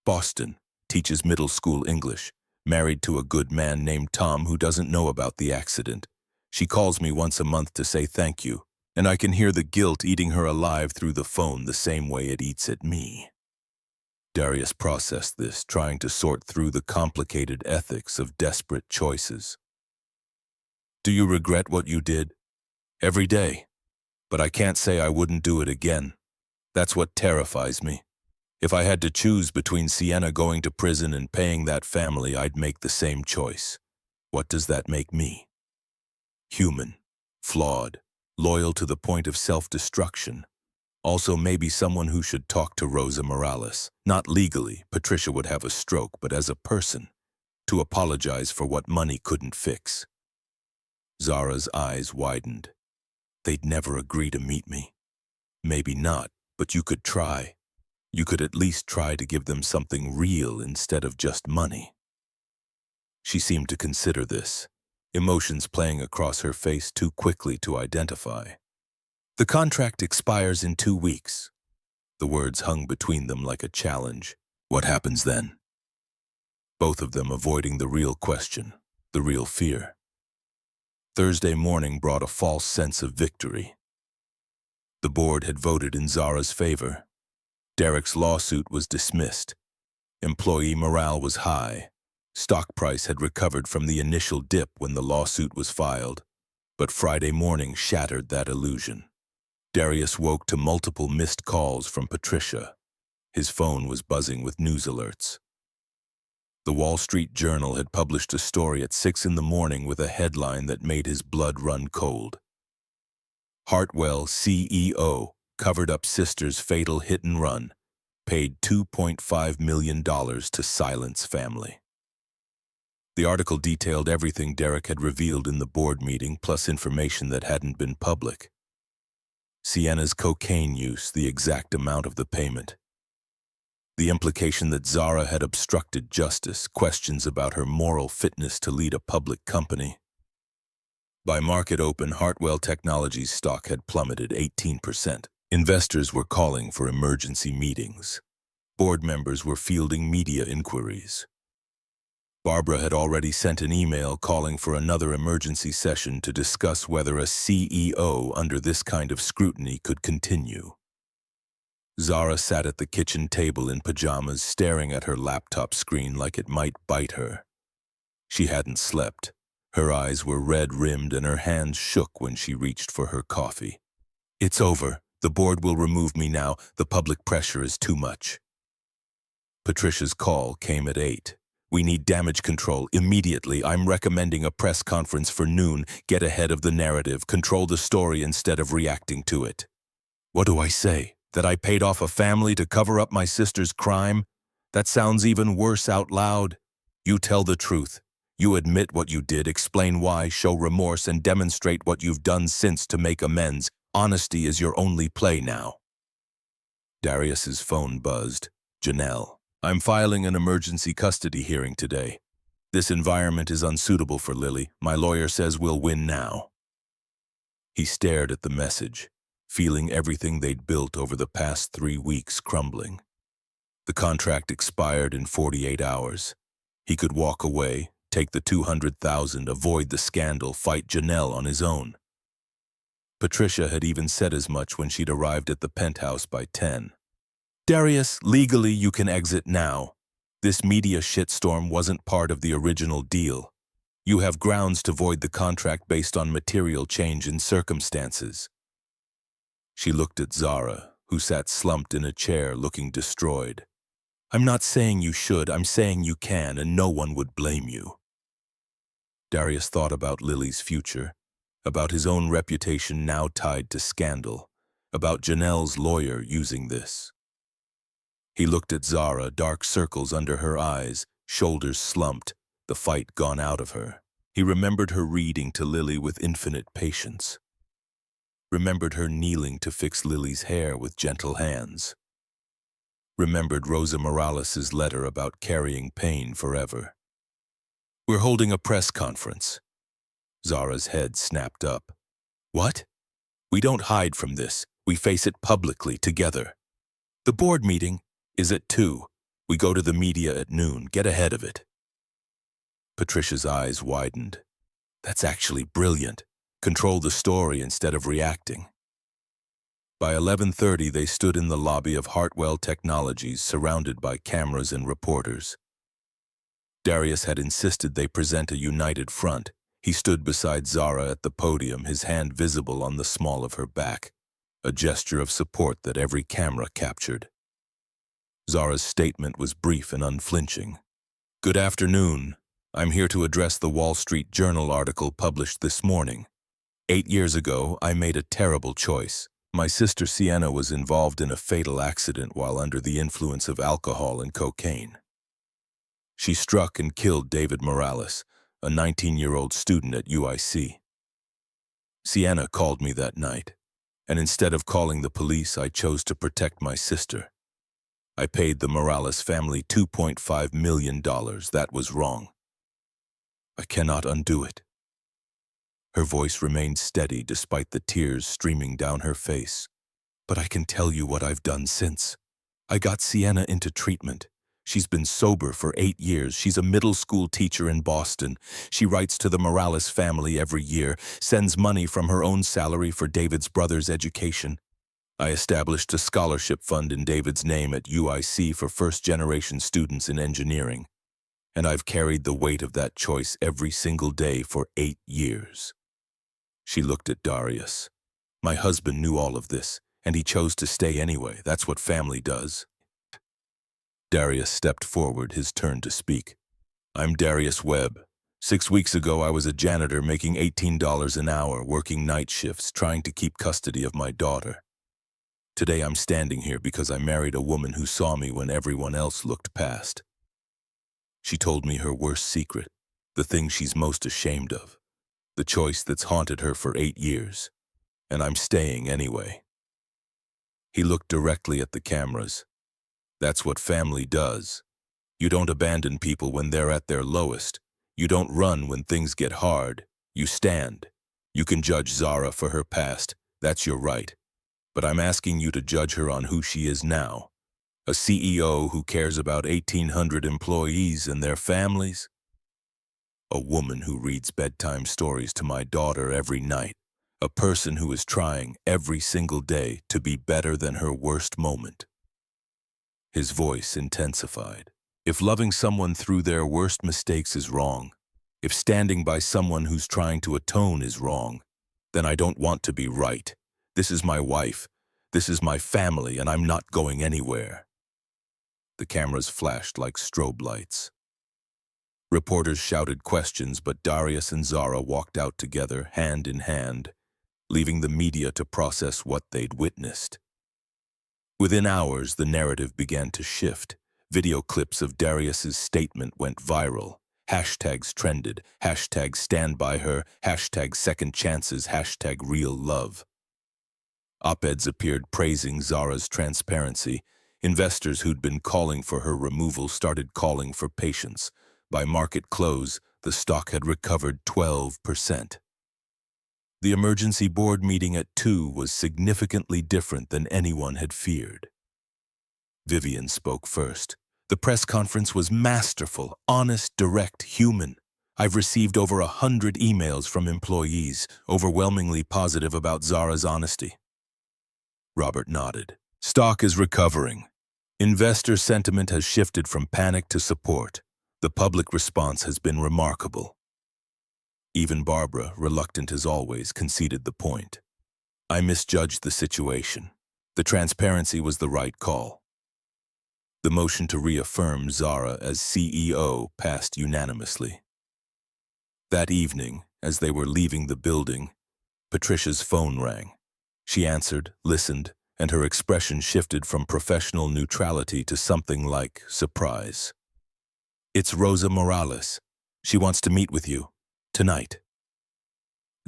Boston, teaches middle school English, married to a good man named Tom who doesn't know about the accident. She calls me once a month to say thank you, and I can hear the guilt eating her alive through the phone the same way it eats at me. Darius processed this, trying to sort through the complicated ethics of desperate choices. Do you regret what you did? Every day. But I can't say I wouldn't do it again. That's what terrifies me. If I had to choose between Sienna going to prison and paying that family, I'd make the same choice. What does that make me? Human, flawed, loyal to the point of self-destruction. Also maybe someone who should talk to Rosa Morales. Not legally, Patricia would have a stroke, but as a person, to apologize for what money couldn't fix. Zara's eyes widened. They'd never agree to meet me. Maybe not, but you could try. You could at least try to give them something real instead of just money. She seemed to consider this, emotions playing across her face too quickly to identify. The contract expires in 2 weeks. The words hung between them like a challenge. What happens then? Both of them avoiding the real question, the real fear. Thursday morning brought a false sense of victory. The board had voted in Zara's favor. Derek's lawsuit was dismissed. Employee morale was high. Stock price had recovered from the initial dip when the lawsuit was filed, but Friday morning shattered that illusion. Darius woke to multiple missed calls from Patricia. His phone was buzzing with news alerts. The Wall Street Journal had published a story at 6 in the morning with a headline that made his blood run cold. Hartwell, CEO, covered up sister's fatal hit-and-run, paid $2.5 million to silence family. The article detailed everything Derek had revealed in the board meeting, plus information that hadn't been public. Sienna's cocaine use, the exact amount of the payment. The implication that Zara had obstructed justice, questions about her moral fitness to lead a public company. By market open, Hartwell Technologies stock had plummeted 18%. Investors were calling for emergency meetings. Board members were fielding media inquiries. Barbara had already sent an email calling for another emergency session to discuss whether a CEO under this kind of scrutiny could continue. Zara sat at the kitchen table in pajamas, staring at her laptop screen like it might bite her. She hadn't slept. Her eyes were red-rimmed and her hands shook when she reached for her coffee. It's over. The board will remove me now. The public pressure is too much. Patricia's call came at 8. We need damage control immediately. I'm recommending a press conference for noon. Get ahead of the narrative. Control the story instead of reacting to it. What do I say? That I paid off a family to cover up my sister's crime? That sounds even worse out loud. You tell the truth. You admit what you did, explain why, show remorse, and demonstrate what you've done since to make amends. Honesty is your only play now. Darius's phone buzzed. Janelle. I'm filing an emergency custody hearing today. This environment is unsuitable for Lily. My lawyer says we'll win now. He stared at the message, feeling everything they'd built over the past 3 weeks crumbling. The contract expired in 48 hours. He could walk away, take the $200,000, avoid the scandal, fight Janelle on his own. Patricia had even said as much when she'd arrived at the penthouse by 10. Darius, legally you can exit now. This media shitstorm wasn't part of the original deal. You have grounds to void the contract based on material change in circumstances. She looked at Zara, who sat slumped in a chair looking destroyed. I'm not saying you should, I'm saying you can, and no one would blame you. Darius thought about Lily's future, about his own reputation now tied to scandal, about Janelle's lawyer using this. He looked at Zara, dark circles under her eyes, shoulders slumped, the fight gone out of her. He remembered her reading to Lily with infinite patience. Remembered her kneeling to fix Lily's hair with gentle hands. Remembered Rosa Morales' letter about carrying pain forever. We're holding a press conference. Zara's head snapped up. What? We don't hide from this. We face it publicly together. The board meeting is at 2. We go to the media at noon. Get ahead of it. Patricia's eyes widened. That's actually brilliant. Control the story instead of reacting. By 11:30, they stood in the lobby of Hartwell Technologies, surrounded by cameras and reporters. Darius had insisted they present a united front. He stood beside Zara at the podium, his hand visible on the small of her back, a gesture of support that every camera captured. Zara's statement was brief and unflinching. Good afternoon. I'm here to address the Wall Street Journal article published this morning. 8 years ago, I made a terrible choice. My sister Sienna was involved in a fatal accident while under the influence of alcohol and cocaine. She struck and killed David Morales, a 19-year-old student at UIC. Sienna called me that night, and instead of calling the police, I chose to protect my sister. I paid the Morales family $2.5 million. That was wrong. I cannot undo it. Her voice remained steady despite the tears streaming down her face. But I can tell you what I've done since. I got Sienna into treatment. She's been sober for 8 years. She's a middle school teacher in Boston. She writes to the Morales family every year, sends money from her own salary for David's brother's education. I established a scholarship fund in David's name at UIC for first-generation students in engineering. And I've carried the weight of that choice every single day for 8 years. She looked at Darius. My husband knew all of this, and he chose to stay anyway. That's what family does. Darius stepped forward, his turn to speak. I'm Darius Webb. 6 weeks ago, I was a janitor making $18 an hour, working night shifts, trying to keep custody of my daughter. Today, I'm standing here because I married a woman who saw me when everyone else looked past. She told me her worst secret, the thing she's most ashamed of, the choice that's haunted her for 8 years. And I'm staying anyway. He looked directly at the cameras. That's what family does. You don't abandon people when they're at their lowest. You don't run when things get hard. You stand. You can judge Zara for her past. That's your right. But I'm asking you to judge her on who she is now. A CEO who cares about 1,800 employees and their families. A woman who reads bedtime stories to my daughter every night. A person who is trying every single day to be better than her worst moment. His voice intensified. If loving someone through their worst mistakes is wrong, if standing by someone who's trying to atone is wrong, then I don't want to be right. This is my wife. This is my family, and I'm not going anywhere. The cameras flashed like strobe lights. Reporters shouted questions, but Darius and Zara walked out together, hand in hand, leaving the media to process what they'd witnessed. Within hours, the narrative began to shift. Video clips of Darius's statement went viral. Hashtags trended. Hashtag stand by her. Hashtag second chances. Hashtag real love. Op-eds appeared praising Zara's transparency. Investors who'd been calling for her removal started calling for patience. By market close, the stock had recovered 12%. The emergency board meeting at 2 was significantly different than anyone had feared. Vivian spoke first. The press conference was masterful, honest, direct, human. I've received over 100 emails from employees, overwhelmingly positive about Zara's honesty. Robert nodded. Stock is recovering. Investor sentiment has shifted from panic to support. The public response has been remarkable. Even Barbara, reluctant as always, conceded the point. I misjudged the situation. The transparency was the right call. The motion to reaffirm Zara as CEO passed unanimously. That evening, as they were leaving the building, Patricia's phone rang. She answered, listened, and her expression shifted from professional neutrality to something like surprise. It's Rosa Morales. She wants to meet with you. Tonight.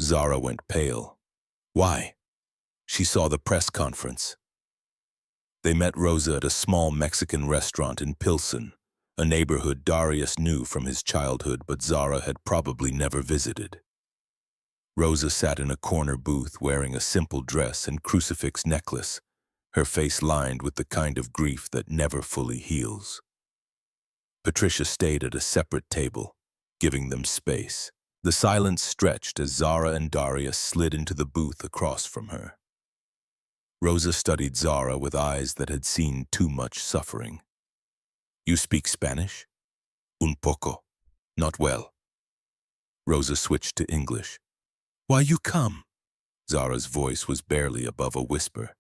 Zara went pale. Why? She saw the press conference. They met Rosa at a small Mexican restaurant in Pilsen, a neighborhood Darius knew from his childhood but Zara had probably never visited. Rosa sat in a corner booth wearing a simple dress and crucifix necklace, her face lined with the kind of grief that never fully heals. Patricia stayed at a separate table, giving them space. The silence stretched as Zara and Darius slid into the booth across from her. Rosa studied Zara with eyes that had seen too much suffering. You speak Spanish? Un poco. Not well. Rosa switched to English. Why you come? Zara's voice was barely above a whisper.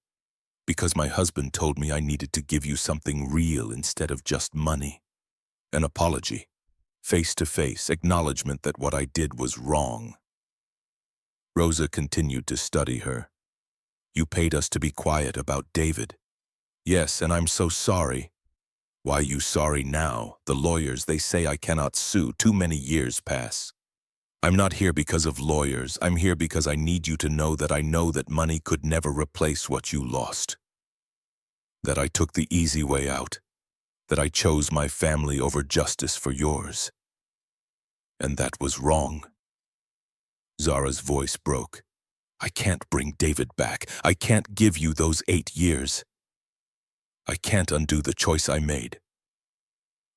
Because my husband told me I needed to give you something real instead of just money. An apology. Face-to-face acknowledgement that what I did was wrong. Rosa continued to study her. You paid us to be quiet about David. Yes, and I'm so sorry. Why you sorry now? The lawyers, they say I cannot sue. Too many years pass. I'm not here because of lawyers. I'm here because I need you to know that I know that money could never replace what you lost. that I took the easy way out, that I chose my family over justice for yours. And that was wrong. Zara's voice broke. I can't bring David back. I can't give you those 8 years. I can't undo the choice I made.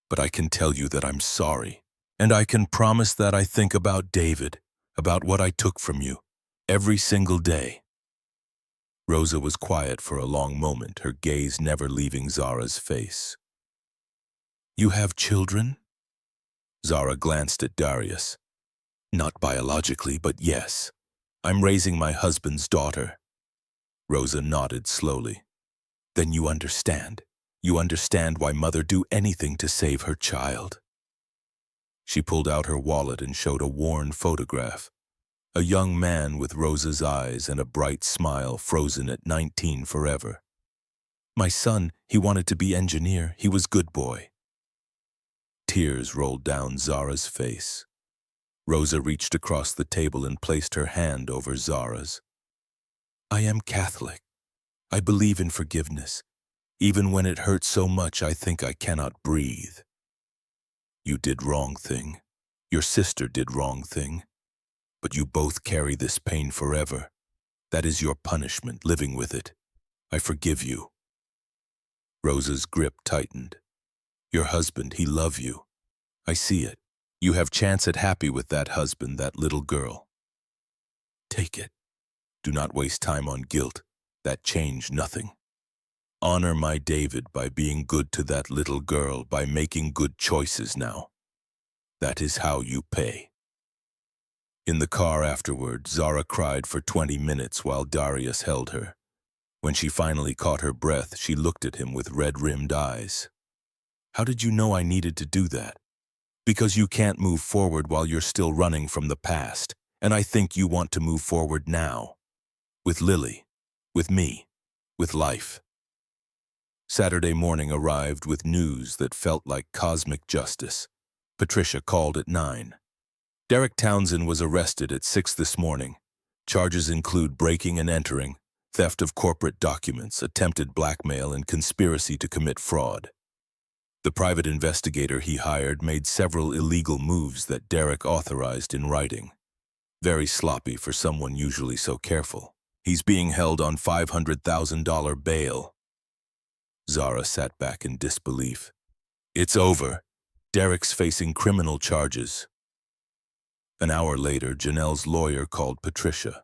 But I can tell you that I'm sorry. And I can promise that I think about David, about what I took from you, every single day. Rosa was quiet for a long moment, her gaze never leaving Zara's face. You have children? Zara glanced at Darius. Not biologically, but yes. I'm raising my husband's daughter. Rosa nodded slowly. Then you understand. You understand why mother do anything to save her child. She pulled out her wallet and showed a worn photograph. A young man with Rosa's eyes and a bright smile frozen at 19 forever. My son, he wanted to be engineer. He was good boy. Tears rolled down Zara's face. Rosa reached across the table and placed her hand over Zara's. I am Catholic. I believe in forgiveness. Even when it hurts so much, I think I cannot breathe. You did wrong thing. Your sister did wrong thing. But you both carry this pain forever. That is your punishment, living with it. I forgive you. Rosa's grip tightened. Your husband, he love you. I see it. You have chance at happy with that husband, that little girl. Take it. Do not waste time on guilt. That change nothing. Honor my David by being good to that little girl, by making good choices now. That is how you pay. In the car afterward, Zara cried for 20 minutes while Darius held her. When she finally caught her breath, she looked at him with red-rimmed eyes. How did you know I needed to do that? Because you can't move forward while you're still running from the past, and I think you want to move forward now. With Lily, with me, with life. Saturday morning arrived with news that felt like cosmic justice. Patricia called at 9. Derek Townsend was arrested at 6 this morning. Charges include breaking and entering, theft of corporate documents, attempted blackmail, and conspiracy to commit fraud. The private investigator he hired made several illegal moves that Derek authorized in writing. Very sloppy for someone usually so careful. He's being held on $500,000 bail. Zara sat back in disbelief. It's over. Derek's facing criminal charges. An hour later, Janelle's lawyer called Patricia.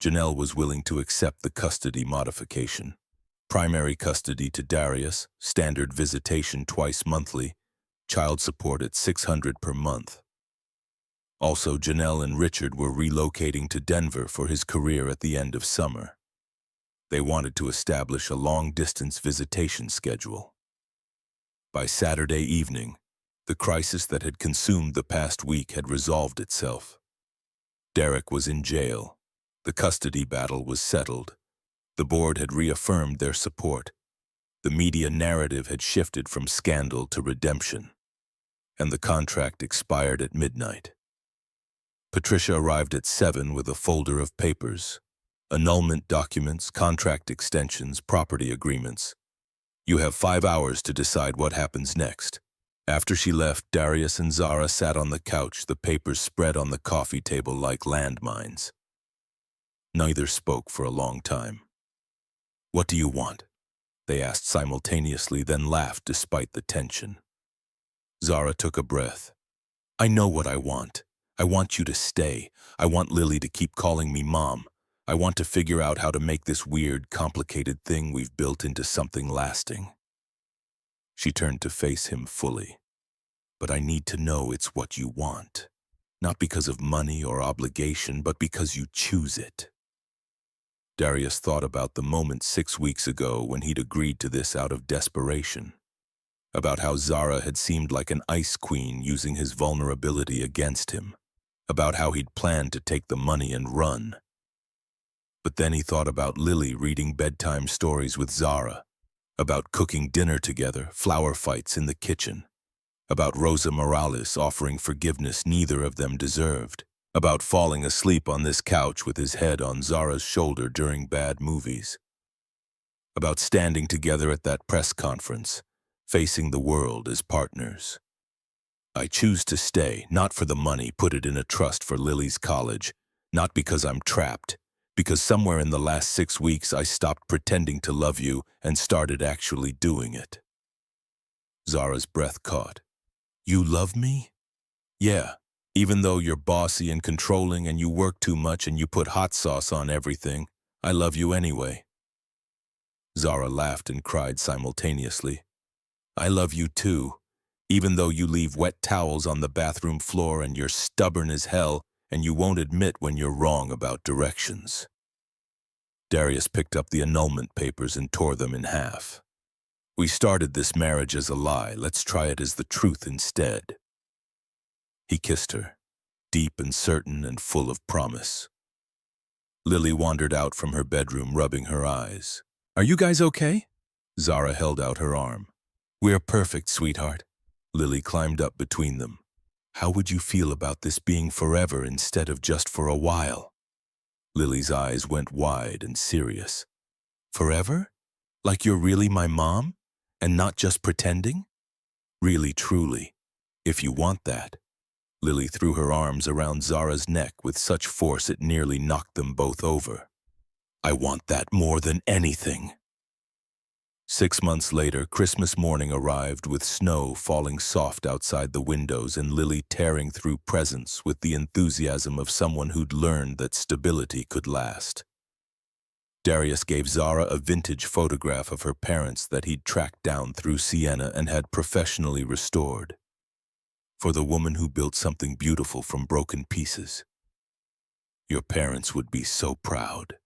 Janelle was willing to accept the custody modification. Primary custody to Darius, standard visitation twice monthly, child support at $600 per month. Also, Janelle and Richard were relocating to Denver for his career at the end of summer. They wanted to establish a long-distance visitation schedule. By Saturday evening, the crisis that had consumed the past week had resolved itself. Derek was in jail. The custody battle was settled. The board had reaffirmed their support. The media narrative had shifted from scandal to redemption. And the contract expired at midnight. Patricia arrived at 7 with a folder of papers. Annulment documents, contract extensions, property agreements. You have 5 hours to decide what happens next. After she left, Darius and Zara sat on the couch, the papers spread on the coffee table like landmines. Neither spoke for a long time. What do you want? They asked simultaneously, then laughed despite the tension. Zara took a breath. I know what I want. I want you to stay. I want Lily to keep calling me Mom. I want to figure out how to make this weird, complicated thing we've built into something lasting. She turned to face him fully. But I need to know it's what you want. Not because of money or obligation, but because you choose it. Darius thought about the moment 6 weeks ago when he'd agreed to this out of desperation. About how Zara had seemed like an ice queen using his vulnerability against him. About how he'd planned to take the money and run. But then he thought about Lily reading bedtime stories with Zara. About cooking dinner together, flower fights in the kitchen. About Rosa Morales offering forgiveness neither of them deserved. About falling asleep on this couch with his head on Zara's shoulder during bad movies. about standing together at that press conference, facing the world as partners. I choose to stay, not for the money, put it in a trust for Lily's college, not because I'm trapped, because somewhere in the last 6 weeks I stopped pretending to love you and started actually doing it. Zara's breath caught. You love me? Yeah, even though you're bossy and controlling and you work too much and you put hot sauce on everything, I love you anyway. Zara laughed and cried simultaneously. I love you too, even though you leave wet towels on the bathroom floor and you're stubborn as hell and you won't admit when you're wrong about directions. Darius picked up the annulment papers and tore them in half. We started this marriage as a lie. Let's try it as the truth instead. He kissed her, deep and certain and full of promise. Lily wandered out from her bedroom, rubbing her eyes. Are you guys okay? Zara held out her arm. We're perfect, sweetheart. Lily climbed up between them. How would you feel about this being forever instead of just for a while? Lily's eyes went wide and serious. Forever? Like you're really my mom? And not just pretending? Really, truly. If you want that. Lily threw her arms around Zara's neck with such force it nearly knocked them both over. I want that more than anything. 6 months later, Christmas morning arrived with snow falling soft outside the windows and Lily tearing through presents with the enthusiasm of someone who'd learned that stability could last. Darius gave Zara a vintage photograph of her parents that he'd tracked down through Siena and had professionally restored. For the woman who built something beautiful from broken pieces. Your parents would be so proud.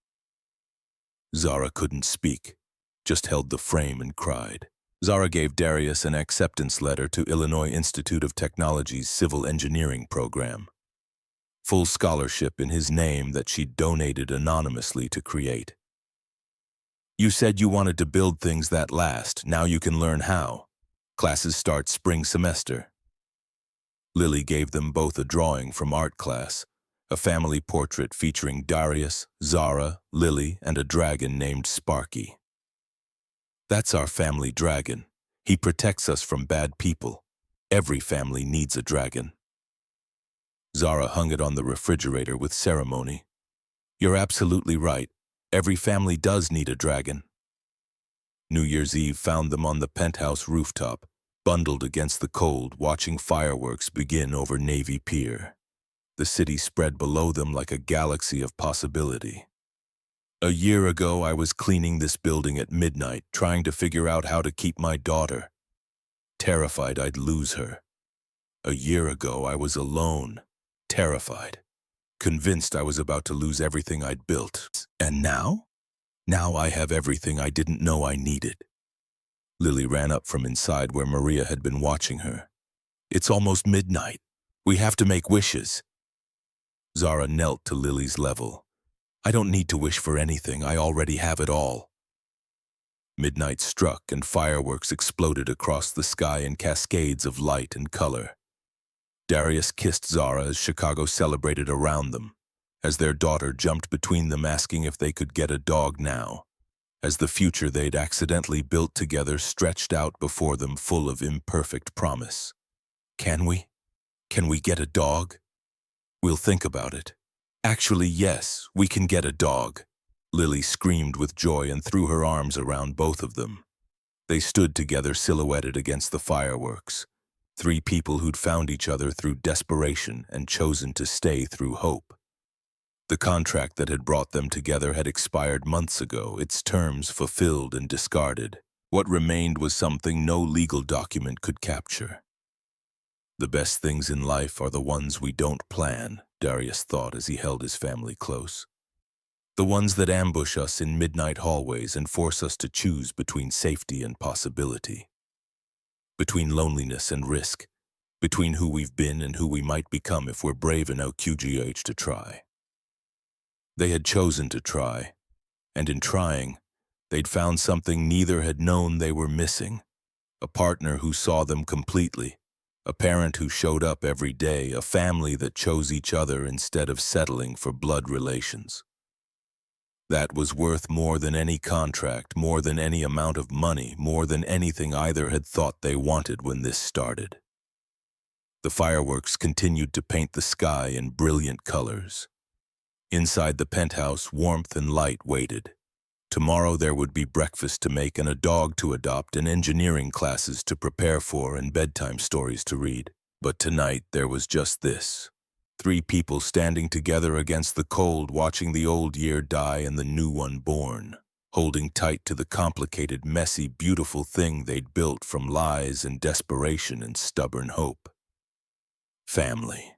Zara couldn't speak, just held the frame and cried. Zara gave Darius an acceptance letter to Illinois Institute of Technology's civil engineering program. Full scholarship in his name that she'd donated anonymously to create. You said you wanted to build things that last. Now you can learn how. Classes start spring semester. Lily gave them both a drawing from art class, a family portrait featuring Darius, Zara, Lily, and a dragon named Sparky. That's our family dragon. He protects us from bad people. Every family needs a dragon. Zara hung it on the refrigerator with ceremony. You're absolutely right. Every family does need a dragon. New Year's Eve found them on the penthouse rooftop, bundled against the cold, watching fireworks begin over Navy Pier. The city spread below them like a galaxy of possibility. A year ago, I was cleaning this building at midnight, trying to figure out how to keep my daughter. Terrified I'd lose her. A year ago, I was alone, terrified, convinced I was about to lose everything I'd built. And now? Now I have everything I didn't know I needed. Lily ran up from inside where Maria had been watching her. It's almost midnight. We have to make wishes. Zara knelt to Lily's level. I don't need to wish for anything. I already have it all. Midnight struck and fireworks exploded across the sky in cascades of light and color. Darius kissed Zara as Chicago celebrated around them, as their daughter jumped between them asking if they could get a dog now, as the future they'd accidentally built together stretched out before them full of imperfect promise. Can we? Can we get a dog? We'll think about it. Actually, yes, we can get a dog. Lily screamed with joy and threw her arms around both of them. They stood together silhouetted against the fireworks. 3 people who'd found each other through desperation and chosen to stay through hope. The contract that had brought them together had expired months ago, its terms fulfilled and discarded. What remained was something no legal document could capture. The best things in life are the ones we don't plan, Darius thought as he held his family close. The ones that ambush us in midnight hallways and force us to choose between safety and possibility. Between loneliness and risk. Between who we've been and who we might become if we're brave enough to try. They had chosen to try, and in trying, they'd found something neither had known they were missing. A partner who saw them completely. A parent who showed up every day, a family that chose each other instead of settling for blood relations. That was worth more than any contract, more than any amount of money, more than anything either had thought they wanted when this started. The fireworks continued to paint the sky in brilliant colors. Inside the penthouse, warmth and light waited. Tomorrow there would be breakfast to make and a dog to adopt and engineering classes to prepare for and bedtime stories to read. But tonight there was just this. 3 people standing together against the cold, watching the old year die and the new one born, holding tight to the complicated, messy, beautiful thing they'd built from lies and desperation and stubborn hope. Family.